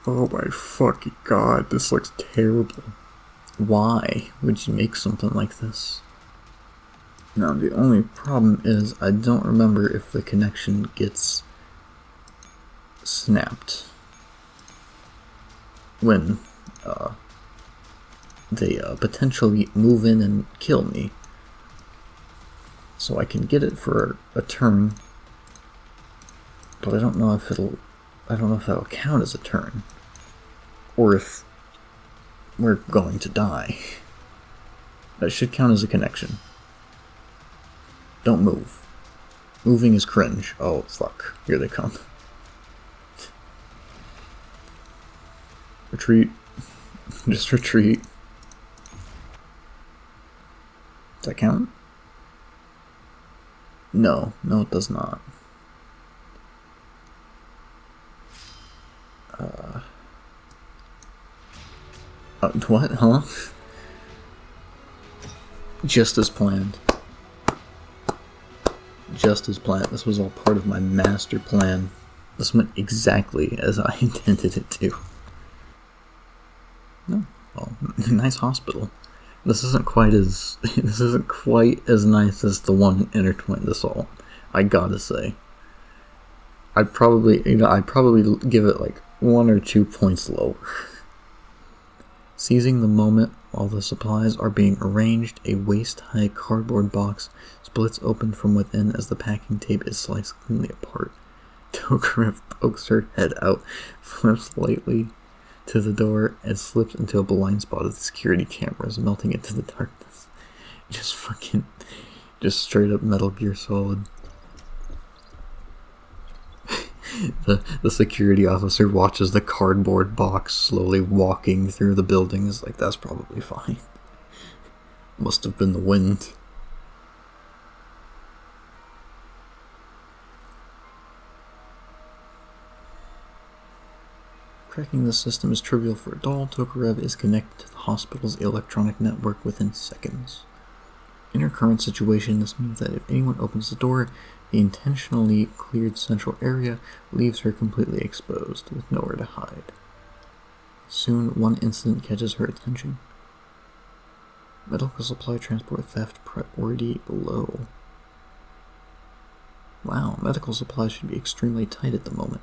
Oh my fucking god, this looks terrible. Why would you make something like this? Now, the only problem is I don't remember if the connection gets snapped when they potentially move in and kill me. So I can get it for a turn, but I don't know if that'll count as a turn, or if we're going to die. That should count as a connection. Don't move. Moving is cringe. Oh, fuck. Here they come. Retreat. Just retreat. Does that count? No. No, it does not. What? Huh? Just as planned. Just as planned. This was all part of my master plan. This went exactly as I intended it to. No. Well, nice hospital. This isn't quite as nice as the one Intertwined Assault, I gotta say. I'd probably give it like 1 or 2 points lower. Seizing the moment while the supplies are being arranged, a waist-high cardboard box splits open from within as the packing tape is sliced cleanly apart. Tokarev pokes her head out, flips lightly to the door, and slips into a blind spot of the security cameras, melting into the darkness. Just straight up Metal Gear Solid. The security officer watches the cardboard box slowly walking through the buildings. Like, that's probably fine. Must have been the wind. Cracking the system is trivial for a doll. Tokarev is connected to the hospital's electronic network within seconds. In her current situation, this means that if anyone opens the door, the intentionally cleared central area leaves her completely exposed, with nowhere to hide. Soon, one incident catches her attention. Medical supply transport theft priority low. Wow, medical supplies should be extremely tight at the moment.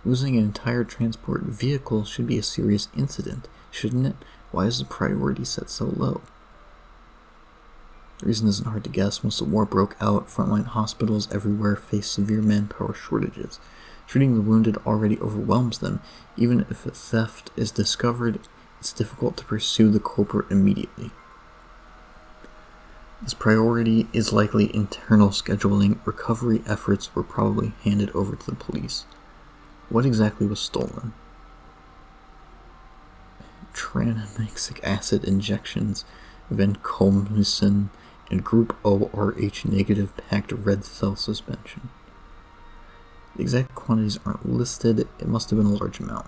Losing an entire transport vehicle should be a serious incident, shouldn't it? Why is the priority set so low? The reason isn't hard to guess. Once the war broke out, frontline hospitals everywhere faced severe manpower shortages. Treating the wounded already overwhelms them. Even if a theft is discovered, it's difficult to pursue the culprit immediately. This priority is likely internal scheduling. Recovery efforts were probably handed over to the police. What exactly was stolen? Tranexamic acid injections, vancomycin, and group ORH negative packed red cell suspension. The exact quantities aren't listed. It must have been a large amount.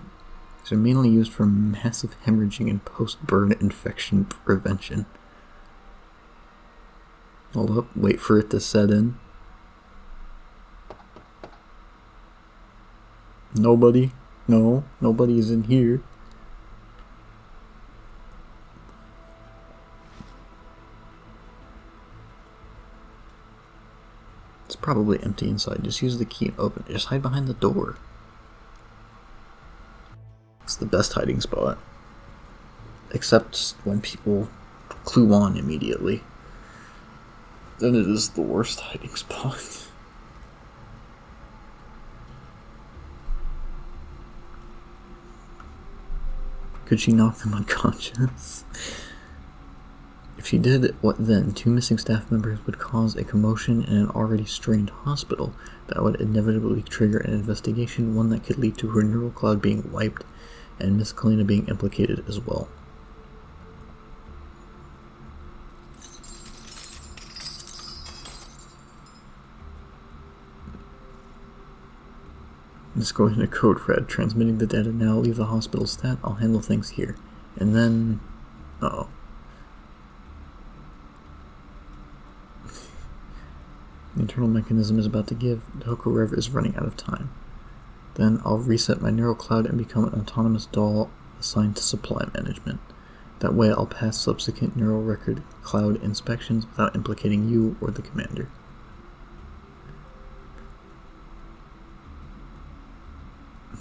These are mainly used for massive hemorrhaging and post-burn infection prevention. Hold up, wait for it to set in. Nobody? No, nobody is in here. It's probably empty inside. Just use the key and open it. Just hide behind the door. It's the best hiding spot. Except when people clue on immediately. Then it is the worst hiding spot. Could she knock them unconscious? If she did, what then? 2 missing staff members would cause a commotion in an already strained hospital. That would inevitably trigger an investigation, one that could lead to her neural cloud being wiped and Miss Kalina being implicated as well. Just go into code red, transmitting the data now, leave the hospital stat, I'll handle things here. And then... uh-oh. The internal mechanism is about to give. Tokarev is running out of time. Then I'll reset my neural cloud and become an autonomous doll assigned to supply management. That way I'll pass subsequent neural record cloud inspections without implicating you or the commander.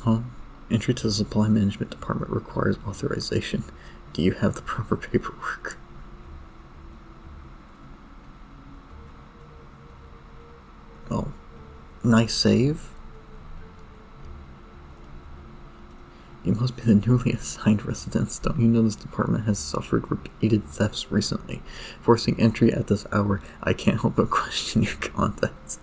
Huh? Entry to the supply management department requires authorization. Do you have the proper paperwork? Oh. Nice save. You must be the newly assigned residents. Don't you know this department has suffered repeated thefts recently? Forcing entry at this hour, I can't help but question your contacts.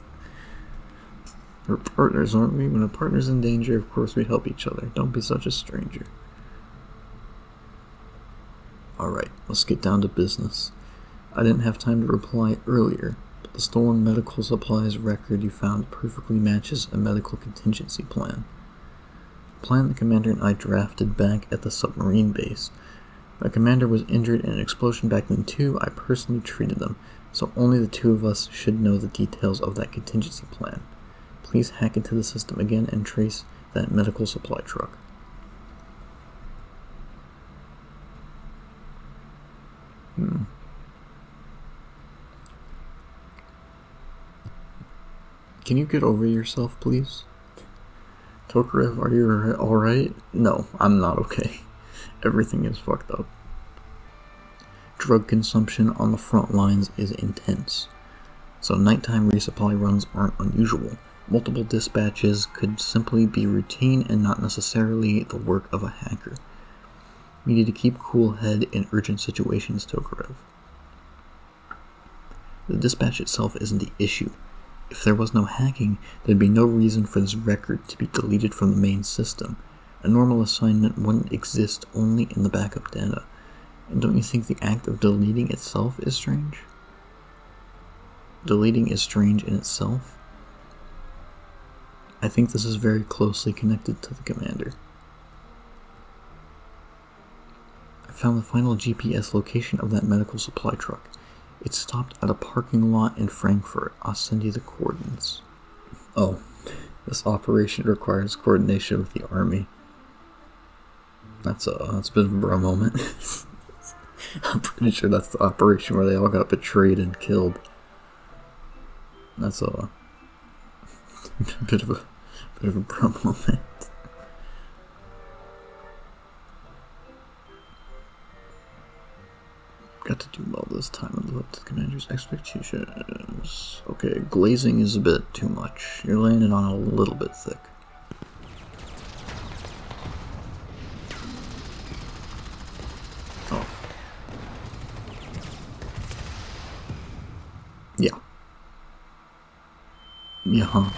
We're partners, aren't we? When a partner's in danger, of course we help each other. Don't be such a stranger. Alright, let's get down to business. I didn't have time to reply earlier, but the stolen medical supplies record you found perfectly matches a medical contingency plan. A plan the commander and I drafted back at the submarine base. My commander was injured in an explosion back then too. I personally treated them, so only the two of us should know the details of that contingency plan. Please hack into the system again and trace that medical supply truck. Can you get over yourself, please? Tokarev, are you alright? No, I'm not okay. Everything is fucked up. Drug consumption on the front lines is intense, so nighttime resupply runs aren't unusual. Multiple dispatches could simply be routine and not necessarily the work of a hacker. We need to keep cool head in urgent situations, Tokarev. The dispatch itself isn't the issue. If there was no hacking, there'd be no reason for this record to be deleted from the main system. A normal assignment wouldn't exist only in the backup data. And don't you think the act of deleting itself is strange? Deleting is strange in itself? I think this is very closely connected to the commander. I found the final GPS location of that medical supply truck. It stopped at a parking lot in Frankfurt. I'll send you the coordinates. Oh, this operation requires coordination with the army. That's a bit of a bro moment. I'm pretty sure that's the operation where they all got betrayed and killed. That's a bit of a bro moment. Got to do well this time and live up to the commander's expectations. Okay, glazing is a bit too much. You're laying it on a little bit thick. Oh. Yeah. Yeah.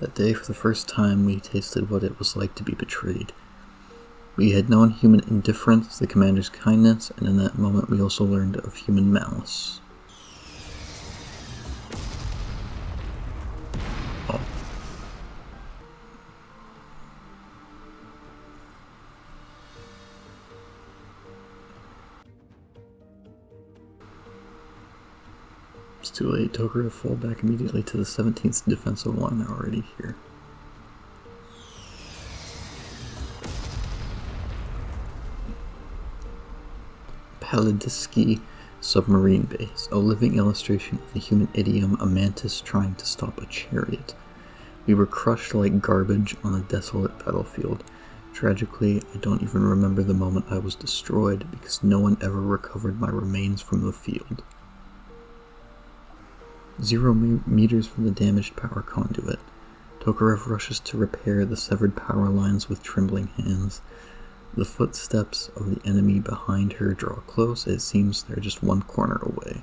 That day, for the first time, we tasted what it was like to be betrayed. We had known human indifference, the commander's kindness, and in that moment we also learned of human malice. Oh. It's too late. Tokarev fall back immediately to the 17th defensive line. They're already here. Paladiski submarine base, a living illustration of the human idiom, a mantis trying to stop a chariot. We were crushed like garbage on a desolate battlefield. Tragically, I don't even remember the moment I was destroyed, because no one ever recovered my remains from the field. 0 meters from the damaged power conduit. Tokarev rushes to repair the severed power lines with trembling hands. The footsteps of the enemy behind her draw close. It seems they're just one corner away.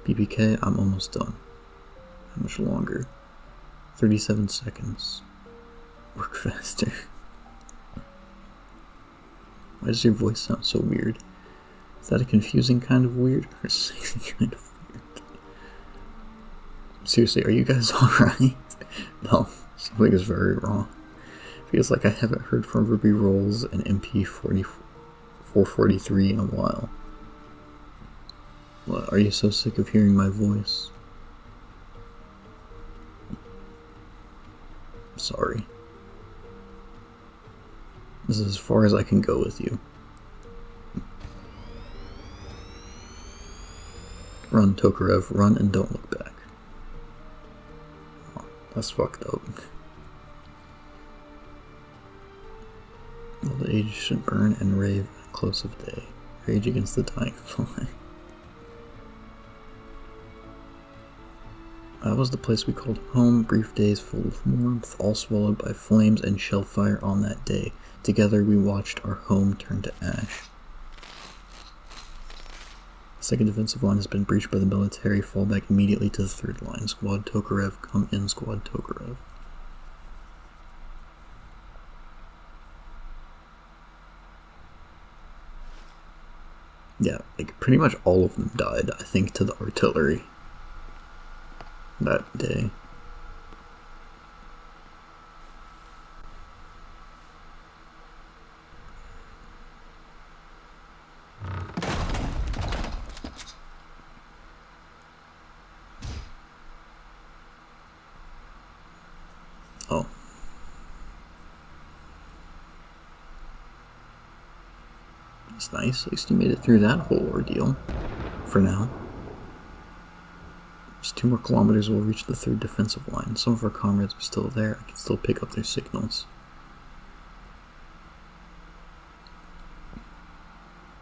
PPK, I'm almost done. How much longer? 37 seconds. Work faster. Why does your voice sound so weird? Is that a confusing kind of weird or a sexy kind of weird? Seriously, are you guys alright? No, something is very wrong. Feels like I haven't heard from Ruby Rolls and MP443 in a while. What, are you so sick of hearing my voice? Sorry. This is as far as I can go with you. Run, Tokarev, run and don't look back. Oh, that's fucked up. Old age should burn and rave at the close of day. rage against the dying fly. That was the place we called home, brief days full of warmth, all swallowed by flames and shellfire on that day. Together we watched our home turn to ash. The second defensive line has been breached by the military. Fall back immediately to the third line. Squad Tokarev, come in, Squad Tokarev. Yeah, like pretty much all of them died, I think, to the artillery that day. Oh. That's nice. At least you made it through that whole ordeal. For now. Just 2 more kilometers we'll reach the third defensive line. Some of our comrades are still there. I can still pick up their signals.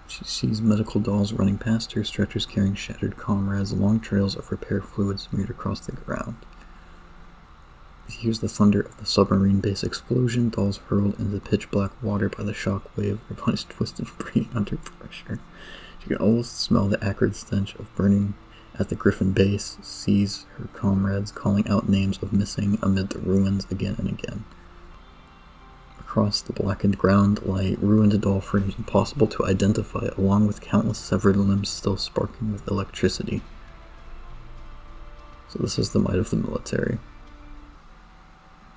She sees medical dolls running past her, stretchers carrying shattered comrades, long trails of repair fluid smeared across the ground. She hears the thunder of the submarine base explosion, dolls hurled into pitch black water by the shock wave, her bodies twisted free under pressure. She can almost smell the acrid stench of burning at the Griffin base, sees her comrades calling out names of missing amid the ruins again and again. Across the blackened ground lie ruined doll frames impossible to identify, along with countless severed limbs still sparking with electricity. So this is the might of the military.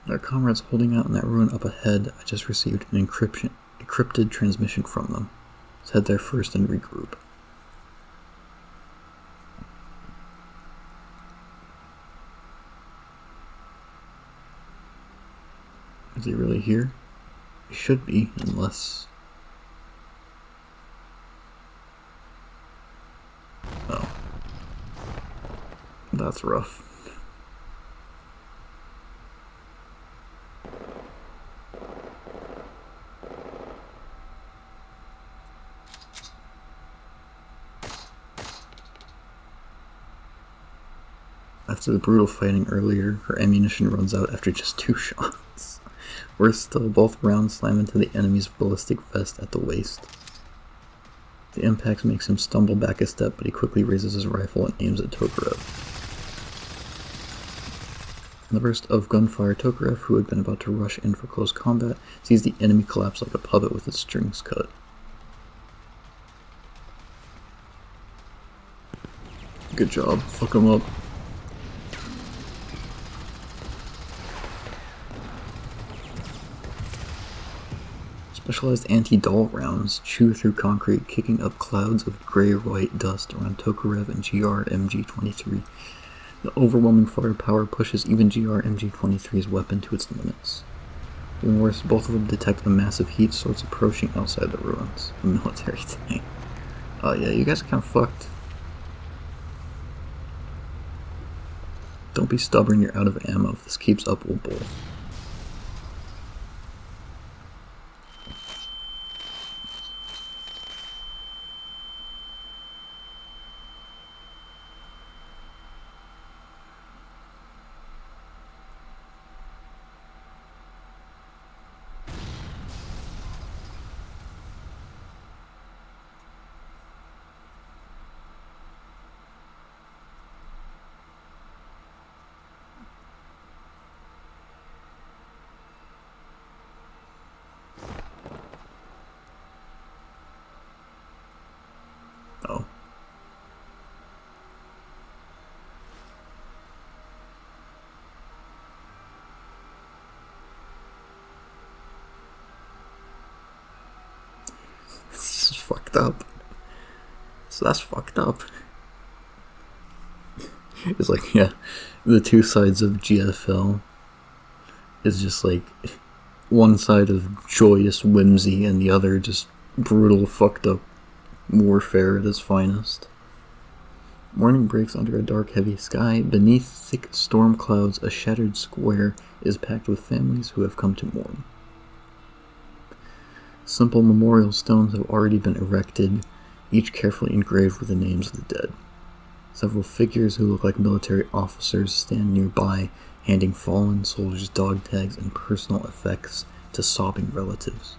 Our comrades holding out in that ruin up ahead. I just received an encrypted transmission from them. Let's head there first and regroup. Is he really here? He should be, unless... Oh. That's rough. After the brutal fighting earlier, her ammunition runs out after just 2 shots. Worse still, both rounds slam into the enemy's ballistic vest at the waist. The impact makes him stumble back a step, but he quickly raises his rifle and aims at Tokarev. In the burst of gunfire, Tokarev, who had been about to rush in for close combat, sees the enemy collapse like a puppet with its strings cut. Good job, fuck him up. Specialized anti-doll rounds chew through concrete, kicking up clouds of gray-white dust around Tokarev and GR-MG-23. The overwhelming firepower pushes even GR-MG-23's weapon to its limits. Even worse, both of them detect a massive heat source approaching outside the ruins. A military tank. Oh yeah, you guys are kind of fucked. Don't be stubborn, you're out of ammo. If this keeps up, we'll bowl. Oh. This is fucked up. So that's fucked up. It's like, yeah, the 2 sides of GFL is just like one side of joyous whimsy and the other just brutal, fucked up warfare at its finest. Morning breaks under a dark, heavy sky. Beneath thick storm clouds, a shattered square is packed with families who have come to mourn. Simple memorial stones have already been erected each carefully engraved with the names of the dead. Several figures who look like military officers stand nearby, handing fallen soldiers dog tags and personal effects to sobbing relatives.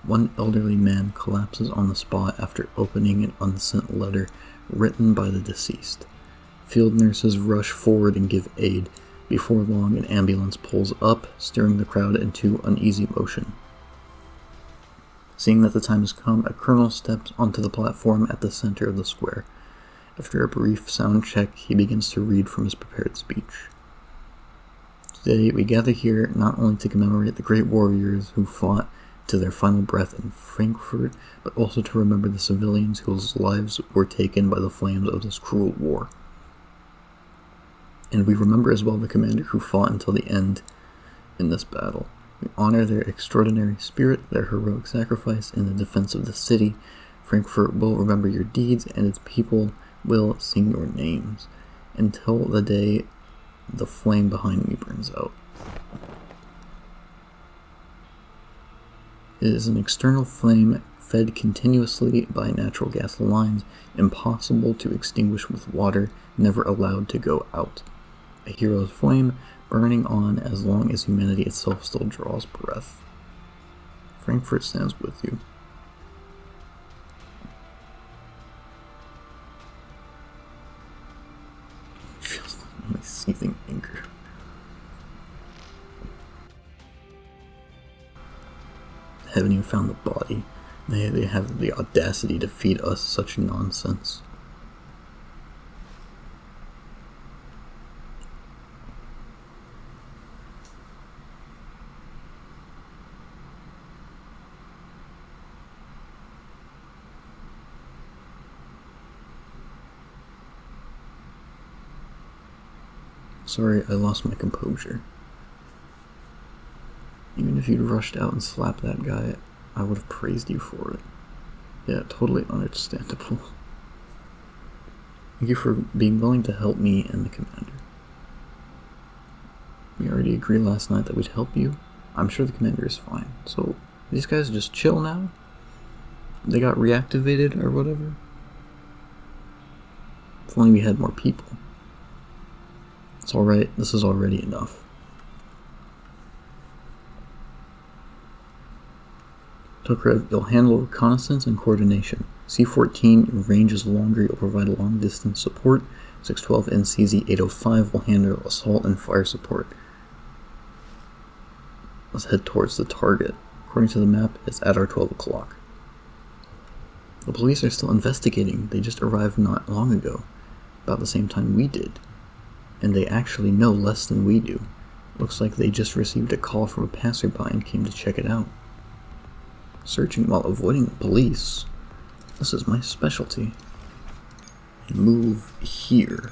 One elderly man collapses on the spot after opening an unsent letter written by the deceased. Field nurses rush forward and give aid. Before long, an ambulance pulls up, stirring the crowd into uneasy motion. Seeing that the time has come, a colonel steps onto the platform at the center of the square. After a brief sound check, he begins to read from his prepared speech. Today, we gather here not only to commemorate the great warriors who fought to their final breath in Frankfurt, but also to remember the civilians whose lives were taken by the flames of this cruel war. And we remember as well the commander who fought until the end in this battle. We honor their extraordinary spirit, their heroic sacrifice in the defense of the city. Frankfurt will remember your deeds, and its people will sing your names until the day the flame behind me burns out. It is an external flame fed continuously by natural gas lines, impossible to extinguish with water, never allowed to go out. A hero's flame, burning on as long as humanity itself still draws breath. Frankfurt stands with you. Feels like seething anger. Haven't even found the body. They have the audacity to feed us such nonsense. Sorry, I lost my composure. Even if you'd rushed out and slapped that guy, I would have praised you for it. Yeah, totally understandable. Thank you for being willing to help me and the commander. We already agreed last night that we'd help you. I'm sure the commander is fine. So, these guys just chill now? They got reactivated or whatever? If only we had more people. It's alright, this is already enough. Tokarev, you'll handle reconnaissance and coordination. C-14, your range is longer, you'll provide long-distance support. 612 and CZ-805 will handle assault and fire support. Let's head towards the target. According to the map, it's at our 12 o'clock. The police are still investigating. They just arrived not long ago, about the same time we did. And they actually know less than we do. Looks like they just received a call from a passerby and came to check it out. Searching while avoiding the police. This is my specialty. Move here.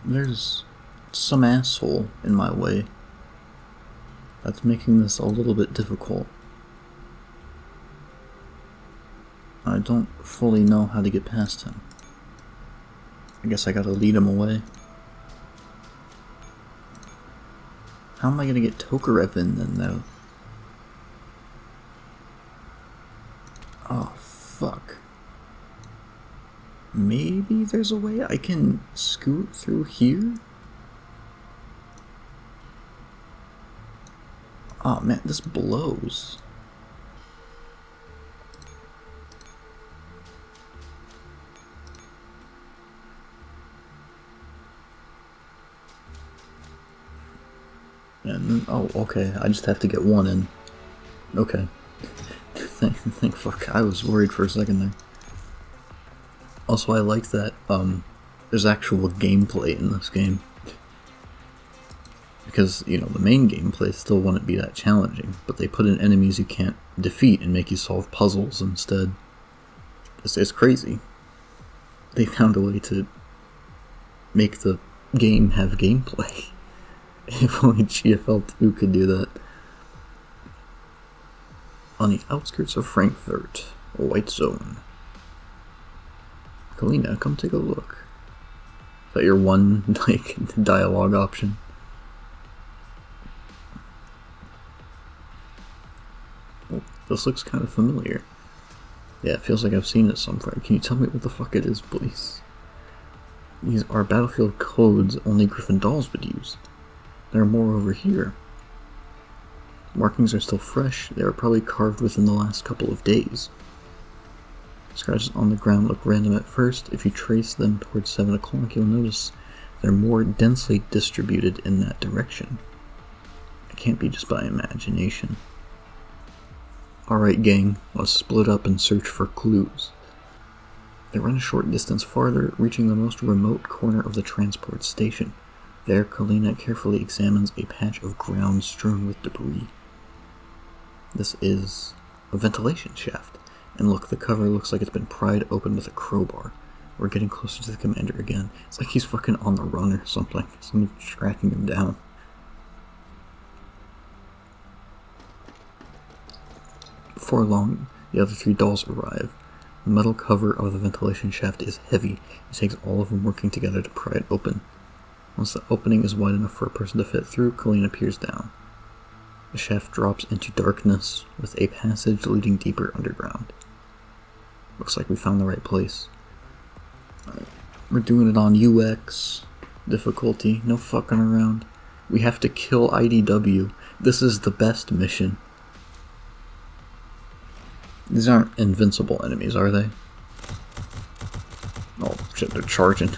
There's some asshole in my way. That's making this a little bit difficult. I don't fully know how to get past him. I guess I gotta lead him away. How am I gonna get Tokarev in then, though? Oh, fuck. Maybe there's a way I can scoot through here? Oh man, this blows. And oh, okay. I just have to get one in. Okay. Thank fuck. I was worried for a second there. Also, I like that there's actual gameplay in this game. Because, you know, the main gameplay still wouldn't be that challenging, but they put in enemies you can't defeat and make you solve puzzles instead. It's crazy. They found a way to make the game have gameplay. If only GFL 2 could do that. On the outskirts of Frankfurt, a white zone. Kalina, come take a look. Is that your one, like, dialogue option? This looks kind of familiar. Yeah, it feels like I've seen it somewhere. Can you tell me what the fuck it is, please? These are battlefield codes only Griffin dolls would use. There are more over here. Markings are still fresh. They were probably carved within the last couple of days. Scratches on the ground look random at first. If you trace them towards 7 o'clock, you'll notice they're more densely distributed in that direction. It can't be just by imagination. Alright gang, let's split up and search for clues. They run a short distance farther, reaching the most remote corner of the transport station. There, Kalina carefully examines a patch of ground strewn with debris. This is a ventilation shaft. And look, the cover looks like it's been pried open with a crowbar. We're getting closer to the commander again. It's like he's fucking on the run or something. Someone's tracking him down. Before long, the other 3 dolls arrive. The metal cover of the ventilation shaft is heavy. It takes all of them working together to pry it open. Once the opening is wide enough for a person to fit through, Kalina peers down. The shaft drops into darkness, with a passage leading deeper underground. Looks like we found the right place. Alright, we're doing it on UX. Difficulty, no fucking around. We have to kill IDW. This is the best mission. These aren't invincible enemies, are they? Oh shit, they're charging.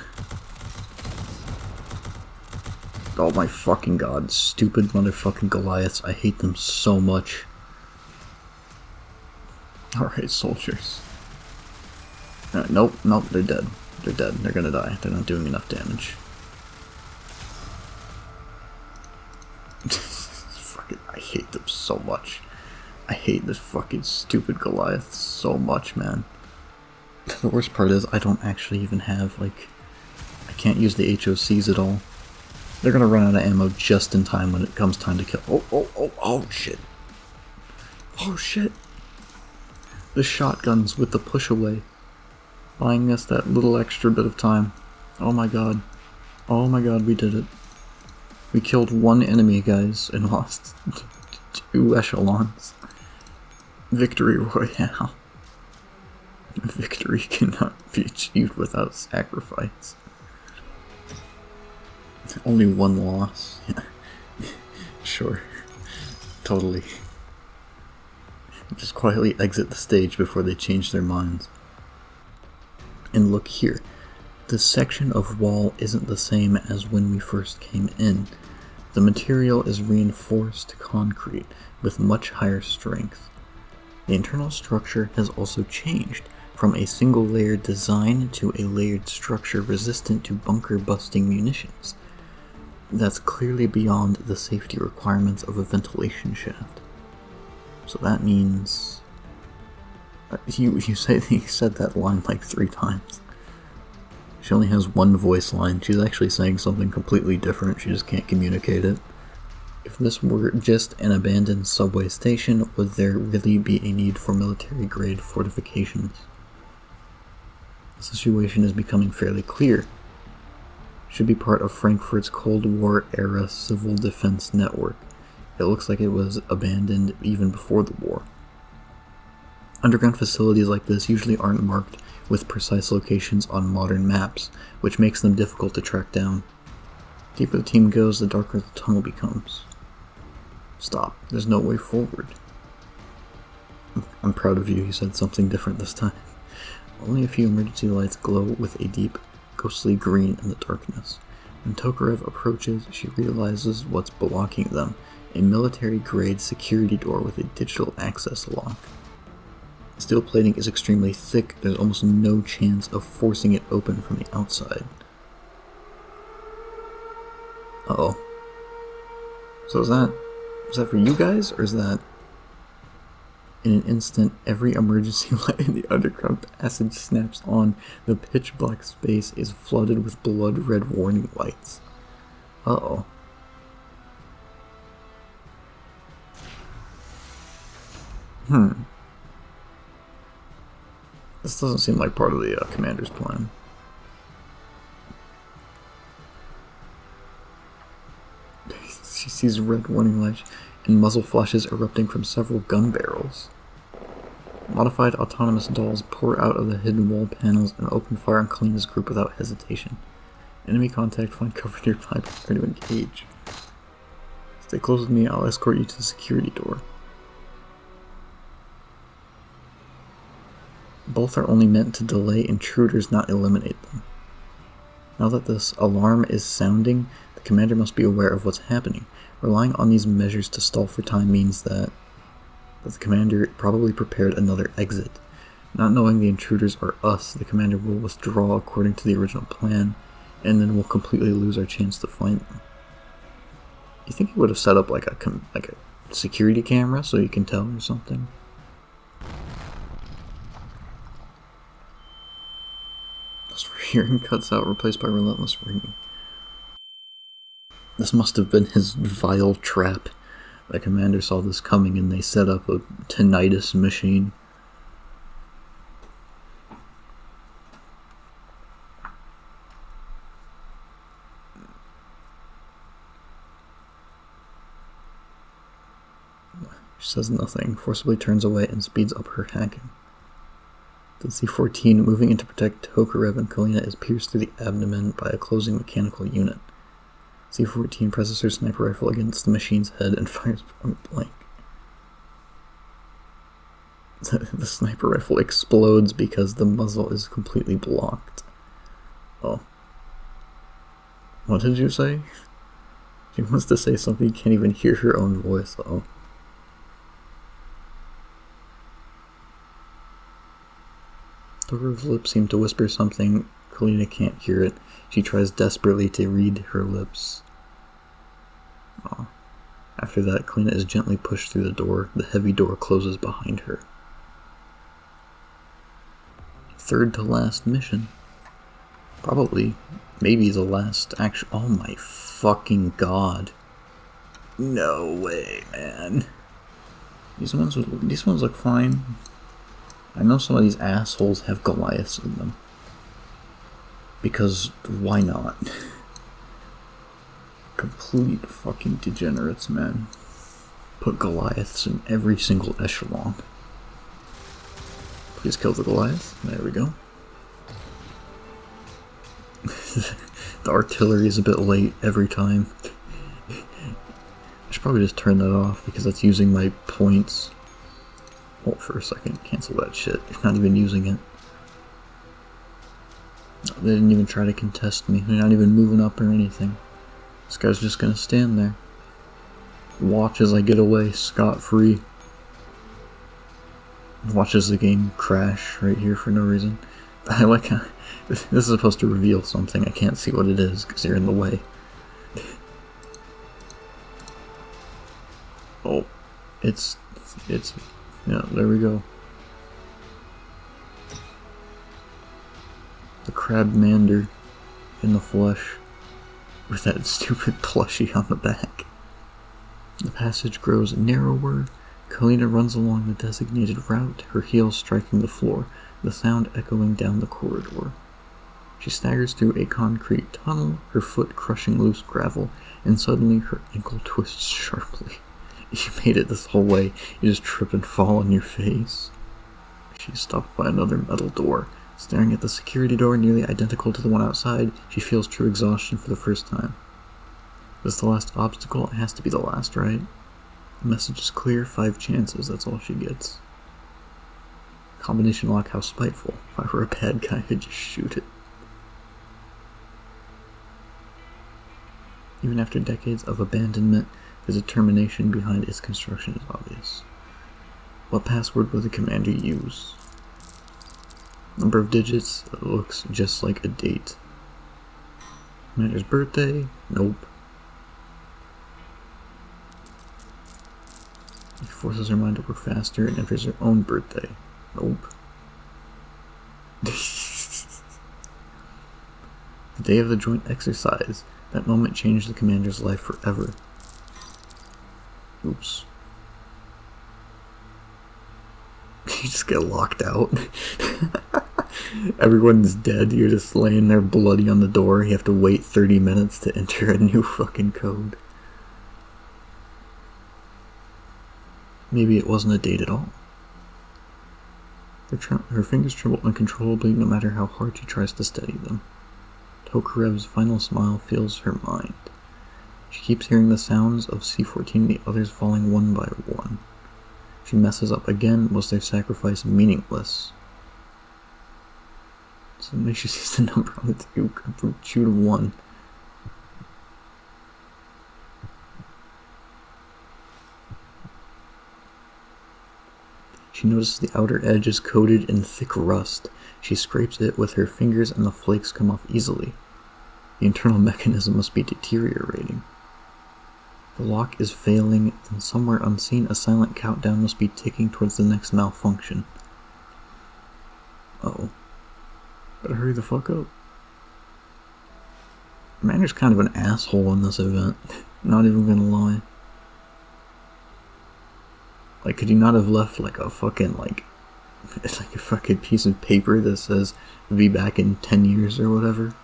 Oh my fucking god, stupid motherfucking Goliaths. I hate them so much. Alright, soldiers. Nope, they're dead. They're dead. They're gonna die. They're not doing enough damage. Fucking, I hate them so much. I hate this fucking stupid Goliath so much, man. The worst part is I don't actually even have, like, I can't use the HOCs at all. They're gonna run out of ammo just in time when it comes time to kill. Oh shit. Oh shit. The shotguns with the push away. Buying us that little extra bit of time. Oh my god. Oh my god, we did it. We killed 1 enemy, guys, and lost 2 echelons. Victory Royale. Victory cannot be achieved without sacrifice. Only 1 loss. Yeah. Sure. Totally. Just quietly exit the stage before they change their minds. And look here. This section of wall isn't the same as when we first came in. The material is reinforced concrete with much higher strength. The internal structure has also changed from a single layer design to a layered structure resistant to bunker busting munitions. That's clearly beyond the safety requirements of a ventilation shaft. So that means... You said that line like 3 times. She only has 1 voice line. She's actually saying something completely different. She just can't communicate it. If this were just an abandoned subway station, would there really be a need for military-grade fortifications? The situation is becoming fairly clear. Should be part of Frankfurt's Cold War-era civil defense network. It looks like it was abandoned even before the war. Underground facilities like this usually aren't marked with precise locations on modern maps, which makes them difficult to track down. The deeper the team goes, the darker the tunnel becomes. Stop. There's no way forward. I'm proud of you, he said something different this time. Only a few emergency lights glow with a deep, ghostly green in the darkness. When Tokarev approaches, she realizes what's blocking them, a military-grade security door with a digital access lock. Steel plating is extremely thick, there's almost no chance of forcing it open from the outside. Uh-oh. So is that for you guys, or is that... In an instant, every emergency light in the underground passage snaps on. The pitch-black space is flooded with blood-red warning lights. Uh-oh. This doesn't seem like part of the commander's plan. She sees red warning lights and muzzle flashes erupting from several gun barrels. Modified autonomous dolls pour out of the hidden wall panels and open fire on Kalina's group without hesitation. Enemy contact, find cover nearby, prepare to engage. Stay close with me, I'll escort you to the security door. Both are only meant to delay intruders, not eliminate them. Now that this alarm is sounding, the commander must be aware of what's happening. Relying on these measures to stall for time means that the commander probably prepared another exit. Not knowing the intruders are us, the commander will withdraw according to the original plan, and then we'll completely lose our chance to find them. You think he would have set up like a security camera so you can tell or something? Hearing cuts out, replaced by relentless ringing. This must have been his vile trap. The commander saw this coming and they set up a tinnitus machine. She says nothing, forcibly turns away and speeds up her hacking. The C-14 moving in to protect Tokarev and Kalina is pierced through the abdomen by a closing mechanical unit. C-14 presses her sniper rifle against the machine's head and fires point blank. The sniper rifle explodes because the muzzle is completely blocked. Oh. What did you say? She wants to say something, you can't even hear her own voice. Oh. Tokarev's lips seem to whisper something. Kalina can't hear it. She tries desperately to read her lips. Oh. After that, Kalina is gently pushed through the door. The heavy door closes behind her. Third to last mission. Probably. Maybe the last action. Oh my fucking god. No way, man. These ones look fine. I know some of these assholes have Goliaths in them. Because why not? Complete fucking degenerates, man. Put Goliaths in every single echelon. Please kill the Goliath. There we go. The artillery is a bit late every time. I should probably just turn that off because that's using my points. Hold for a second, cancel that shit. You're not even using it. They didn't even try to contest me. They're not even moving up or anything. This guy's just gonna stand there. Watch as I get away scot-free. Watch as the game crash right here for no reason. I like how this is supposed to reveal something. I can't see what it is because you're in the way. Oh, it's yeah, there we go. The Crabmander in the flesh with that stupid plushie on the back. The passage grows narrower. Kalina runs along the designated route, her heels striking the floor, the sound echoing down the corridor. She staggers through a concrete tunnel, her foot crushing loose gravel, and suddenly her ankle twists sharply. You made it this whole way, you just trip and fall on your face. She's stopped by another metal door. Staring at the security door, nearly identical to the one outside, she feels true exhaustion for the first time. This is the last obstacle? It has to be the last, right? The message is clear, 5 chances, that's all she gets. Combination lock, how spiteful. If I were a bad guy, I'd just shoot it. Even after decades of abandonment, the determination behind its construction is obvious. What password will the commander use? Number of digits that looks just like a date. Commander's birthday? Nope. She forces her mind to work faster and enters her own birthday. Nope. The day of the joint exercise. That moment changed the commander's life forever. Oops. You just get locked out. Everyone's dead. You're just laying there bloody on the door. You have to wait 30 minutes to enter a new fucking code. Maybe it wasn't a date at all. Her fingers tremble uncontrollably no matter how hard she tries to steady them. Tokarev's final smile fills her mind. She keeps hearing the sounds of C-14 and the others falling one by one. If she messes up again, was their sacrifice meaningless? Suddenly she sees the number on the tube come from 2 to 1. She notices the outer edge is coated in thick rust. She scrapes it with her fingers and the flakes come off easily. The internal mechanism must be deteriorating. The lock is failing, and somewhere unseen a silent countdown must be ticking towards the next malfunction. Uh-oh. Better hurry the fuck up. Commander's kind of an asshole in this event. Not even gonna lie. Like, could you not have left like a fucking, it's like a fucking piece of paper that says, be back in 10 years or whatever?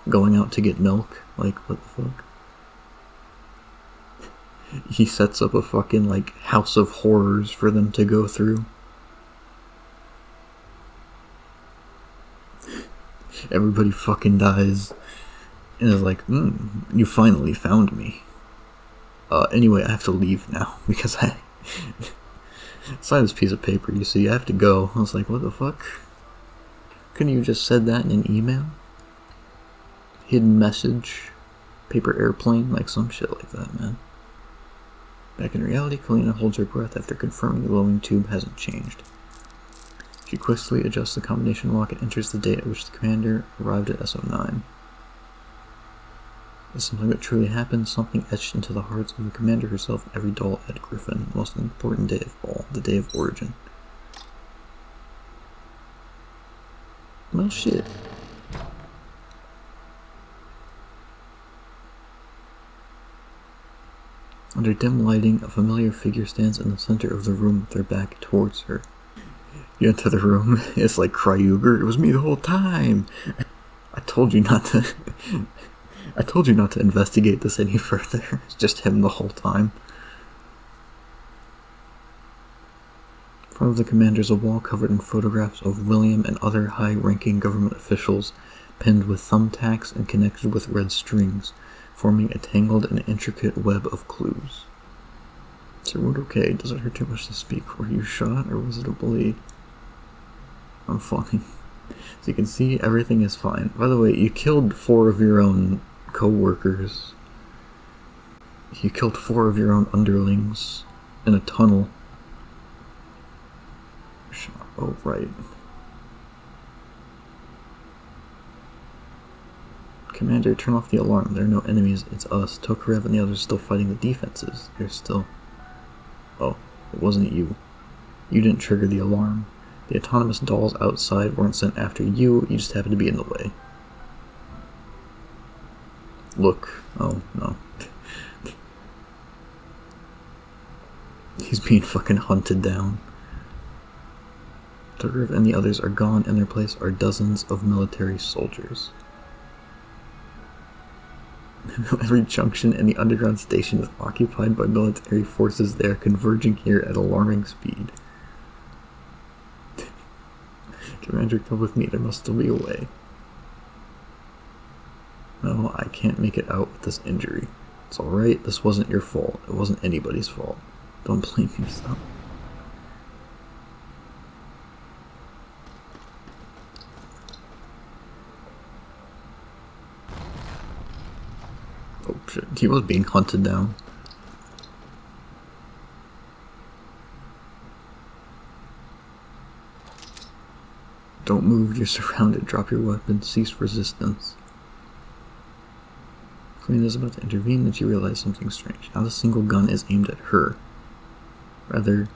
Going out to get milk? Like, what the fuck? He sets up a fucking, house of horrors for them to go through. Everybody fucking dies. And is like, you finally found me. Anyway, I have to leave now, because I signed this piece of paper, you see, I have to go. I was like, what the fuck? Couldn't you just said that in an email? Hidden message? Paper airplane? Like some shit like that, man. Back in reality, Kalina holds her breath after confirming the glowing tube hasn't changed. She quickly adjusts the combination lock and enters the date at which the commander arrived at SO9. Is something that truly happened, something etched into the hearts of the commander herself and every doll at Griffin, the most important day of all, the day of origin. Well, shit. Under dim lighting, a familiar figure stands in the center of the room with their back towards her. You enter the room, it's like Kryuger, it was me the whole time! I told you not to... I told you not to investigate this any further. It's just him the whole time. In front of the commander is a wall covered in photographs of William and other high-ranking government officials, pinned with thumbtacks and connected with red strings, forming a tangled and intricate web of clues. Is your wound okay? Does it hurt too much to speak? Were you shot, or was it a bleed? I'm fine. So you can see everything is fine. By the way, you killed 4 of your own co-workers. You killed 4 of your own underlings in a tunnel. Oh, right. Commander, turn off the alarm. There are no enemies. It's us. Tokarev and the others are still fighting the defenses. They're still... Oh, it wasn't you. You didn't trigger the alarm. The autonomous dolls outside weren't sent after you. You just happened to be in the way. Look. Oh, no. He's being fucking hunted down. Tokarev and the others are gone. In their place are dozens of military soldiers. Every junction in the underground station is occupied by military forces. They are converging here at alarming speed. Commander, come with me. There must still be a way. No, I can't make it out with this injury. It's alright. This wasn't your fault. It wasn't anybody's fault. Don't blame yourself. Oh shit, he was being hunted down. Don't move, you're surrounded. Drop your weapon. Cease resistance. Kalina's about to intervene, then she realizes something strange. Now the single gun is aimed at her. Rather,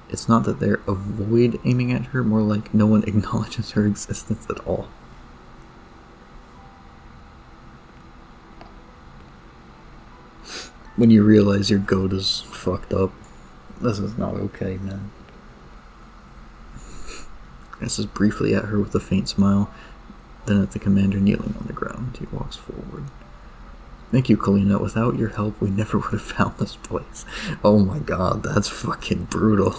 it's not that they avoid aiming at her, more like no one acknowledges her existence at all. When you realize your goat is fucked up, this is not okay, man. Glances briefly at her with a faint smile, then at the commander kneeling on the ground. He walks forward. Thank you, Kalina. Without your help, we never would have found this place. Oh my god, that's fucking brutal.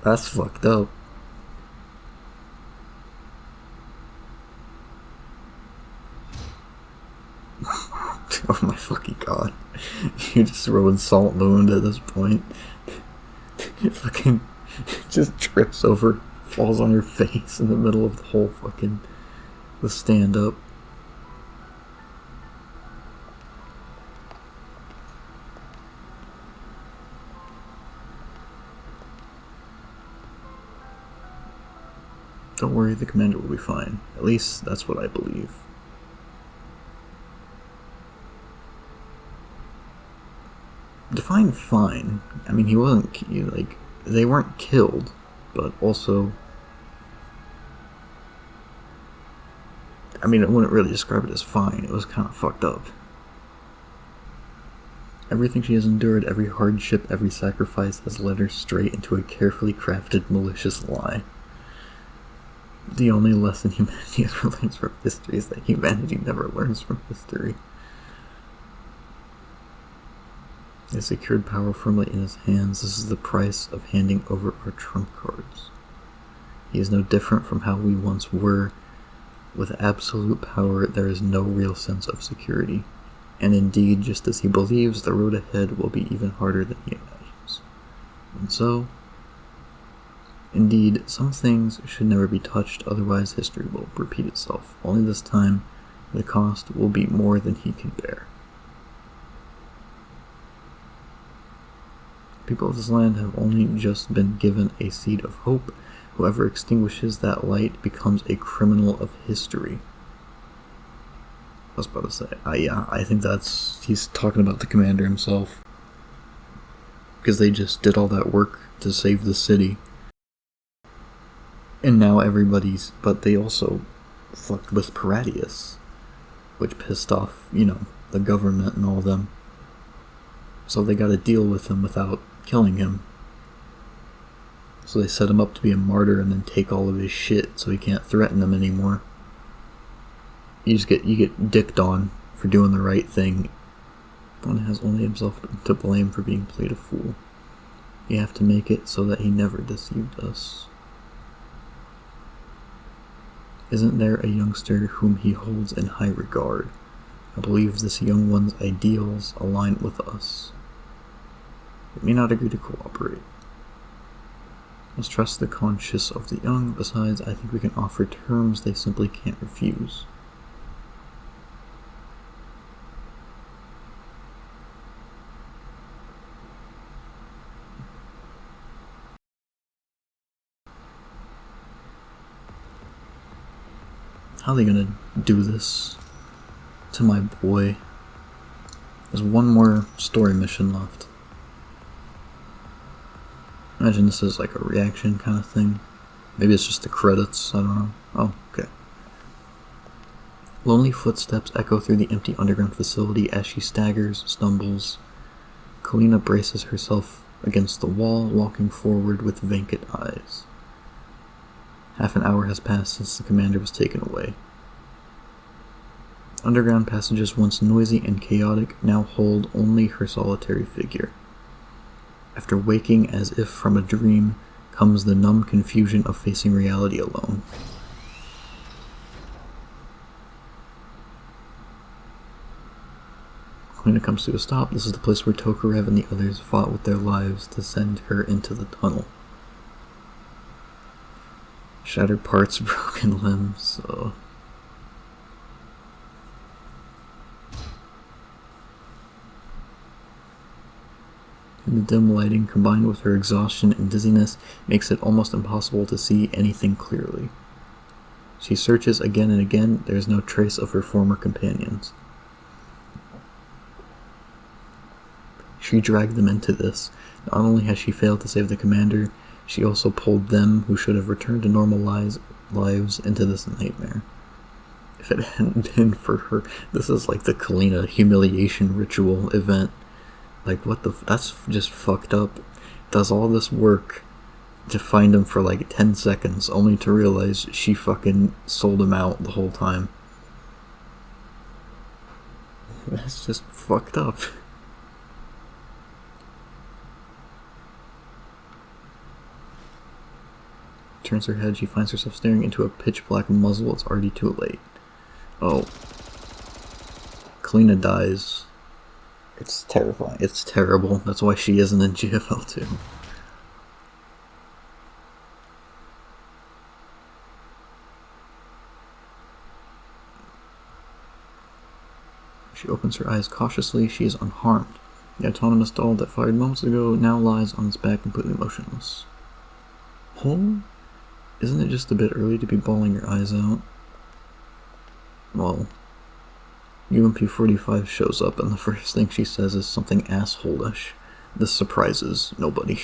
That's fucked up. Oh my fucking god. You're just throwing salt in the wound at this point. Fucking just trips over, falls on her face in the middle of the whole fucking the stand up. Don't worry, the commander will be fine. At least that's what I believe. Define fine. I mean, he wasn't, like, they weren't killed, but also, I mean, I wouldn't really describe it as fine. It was kind of fucked up. Everything she has endured, every hardship, every sacrifice has led her straight into a carefully crafted, malicious lie. The only lesson humanity ever learns from history is that humanity never learns from history. He has secured power firmly in his hands. This is the price of handing over our trump cards. He is no different from how we once were. With absolute power, there is no real sense of security. And indeed, just as he believes, the road ahead will be even harder than he imagines. And so, indeed, some things should never be touched, otherwise history will repeat itself. Only this time, the cost will be more than he can bear. People of this land have only just been given a seed of hope. Whoever extinguishes that light becomes a criminal of history. I was about to say, yeah, I think he's talking about the commander himself. Because they just did all that work to save the city. And now but they also fucked with Paradius, which pissed off, the government and all of them. So they gotta deal with him without killing him. So they set him up to be a martyr and then take all of his shit so he can't threaten them anymore. You get dicked on for doing the right thing. One has only himself to blame for being played a fool. You have to make it so that he never deceived us. Isn't there a youngster whom he holds in high regard? I believe this young one's ideals align with us. We may not agree to cooperate. Must trust the conscience of the young. Besides, I think we can offer terms they simply can't refuse. How are they gonna do this to my boy? There's one more story mission left. Imagine this is like a reaction kind of thing. Maybe it's just the credits, I don't know. Oh, okay. Lonely footsteps echo through the empty underground facility as she staggers, stumbles. Kalina braces herself against the wall, walking forward with vacant eyes. Half an hour has passed since the commander was taken away. Underground passages, once noisy and chaotic, now hold only her solitary figure. After waking as if from a dream, comes the numb confusion of facing reality alone. Kalina comes to a stop. This is the place where Tokarev and the others fought with their lives to send her into the tunnel. Shattered parts, broken limbs, And the dim lighting, combined with her exhaustion and dizziness, makes it almost impossible to see anything clearly. She searches again and again. There is no trace of her former companions. She dragged them into this. Not only has she failed to save the commander, she also pulled them, who should have returned to normal lives, into this nightmare. If it hadn't been for her, this is like the Kalina humiliation ritual event. Like, that's just fucked up. Does all this work to find him for like 10 seconds, only to realize she fucking sold him out the whole time. That's just fucked up. turns her head, she finds herself staring into a pitch black muzzle. It's already too late. Oh. Kalina dies. It's terrifying. It's terrible. That's why she isn't in GFL 2. She opens her eyes cautiously. She is unharmed. The autonomous doll that fired moments ago now lies on its back completely motionless. Oh? Isn't it just a bit early to be bawling your eyes out? Well, UMP-45 shows up and the first thing she says is something asshole-ish. This surprises nobody.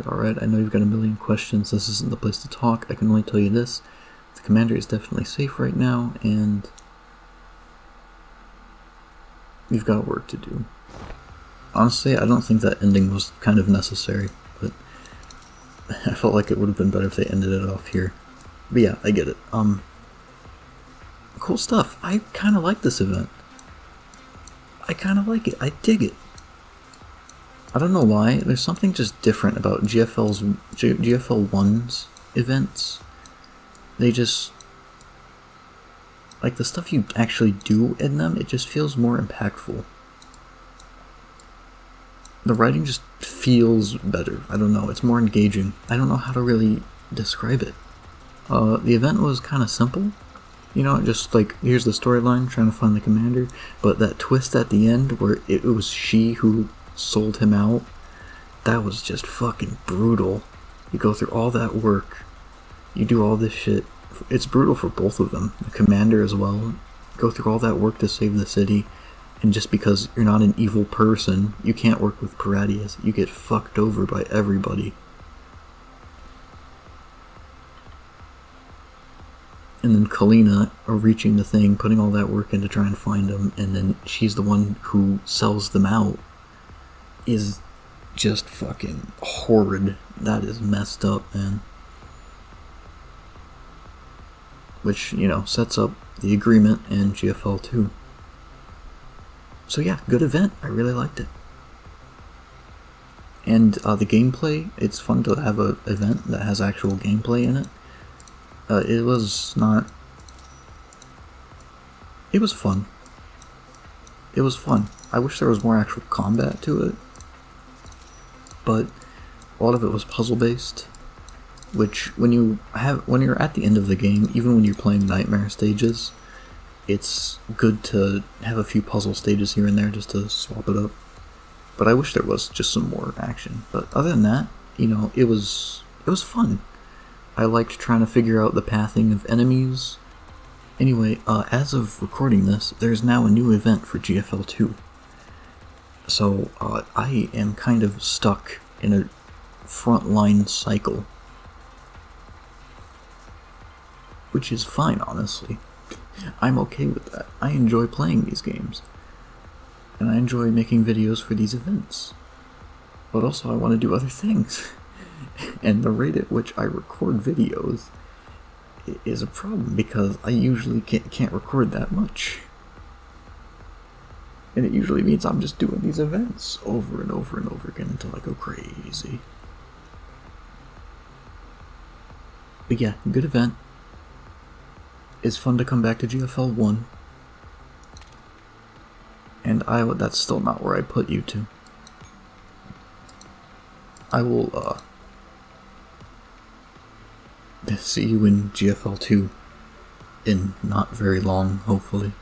Alright, I know you've got a million questions. This isn't the place to talk. I can only tell you this. The commander is definitely safe right now, and you've got work to do. Honestly, I don't think that ending was kind of necessary, but I felt like it would have been better if they ended it off here. But yeah, I get it. Cool stuff. I kind of like this event. I kind of like it. I dig it. I don't know why. There's something just different about GFL 1's events. They just, like, the stuff you actually do in them, it just feels more impactful. The writing just feels better. I don't know. It's more engaging. I don't know how to really describe it. The event was kind of simple. You know, just like, here's the storyline, trying to find the commander. But that twist at the end where it was she who sold him out, that was just fucking brutal. You go through all that work, you do all this shit. It's brutal for both of them, the commander as well. Go through all that work to save the city, and just because you're not an evil person, you can't work with Paradius. You get fucked over by everybody. And then Kalina reaching the thing, putting all that work in to try and find him, and then she's the one who sells them out, is just fucking horrid. That is messed up, man. Which, you know, sets up the agreement in GFL 2. So yeah, good event. I really liked it. And the gameplay, it's fun to have an event that has actual gameplay in it. It was not... It was fun. It was fun. I wish there was more actual combat to it. But a lot of it was puzzle-based. Which, when you're at the end of the game, even when you're playing Nightmare stages, it's good to have a few puzzle stages here and there just to swap it up. But I wish there was just some more action. But other than that, you know, it was fun. I liked trying to figure out the pathing of enemies. Anyway, as of recording this, there's now a new event for GFL 2. So, I am kind of stuck in a frontline cycle. Which is fine, honestly. I'm okay with that. I enjoy playing these games. And I enjoy making videos for these events. But also I want to do other things. And the rate at which I record videos is a problem because I usually can't record that much. And it usually means I'm just doing these events over and over and over again until I go crazy. But yeah, good event. It's fun to come back to GFL 1. And that's still not where I put you to. I will, see you in GFL 2 in not very long, hopefully.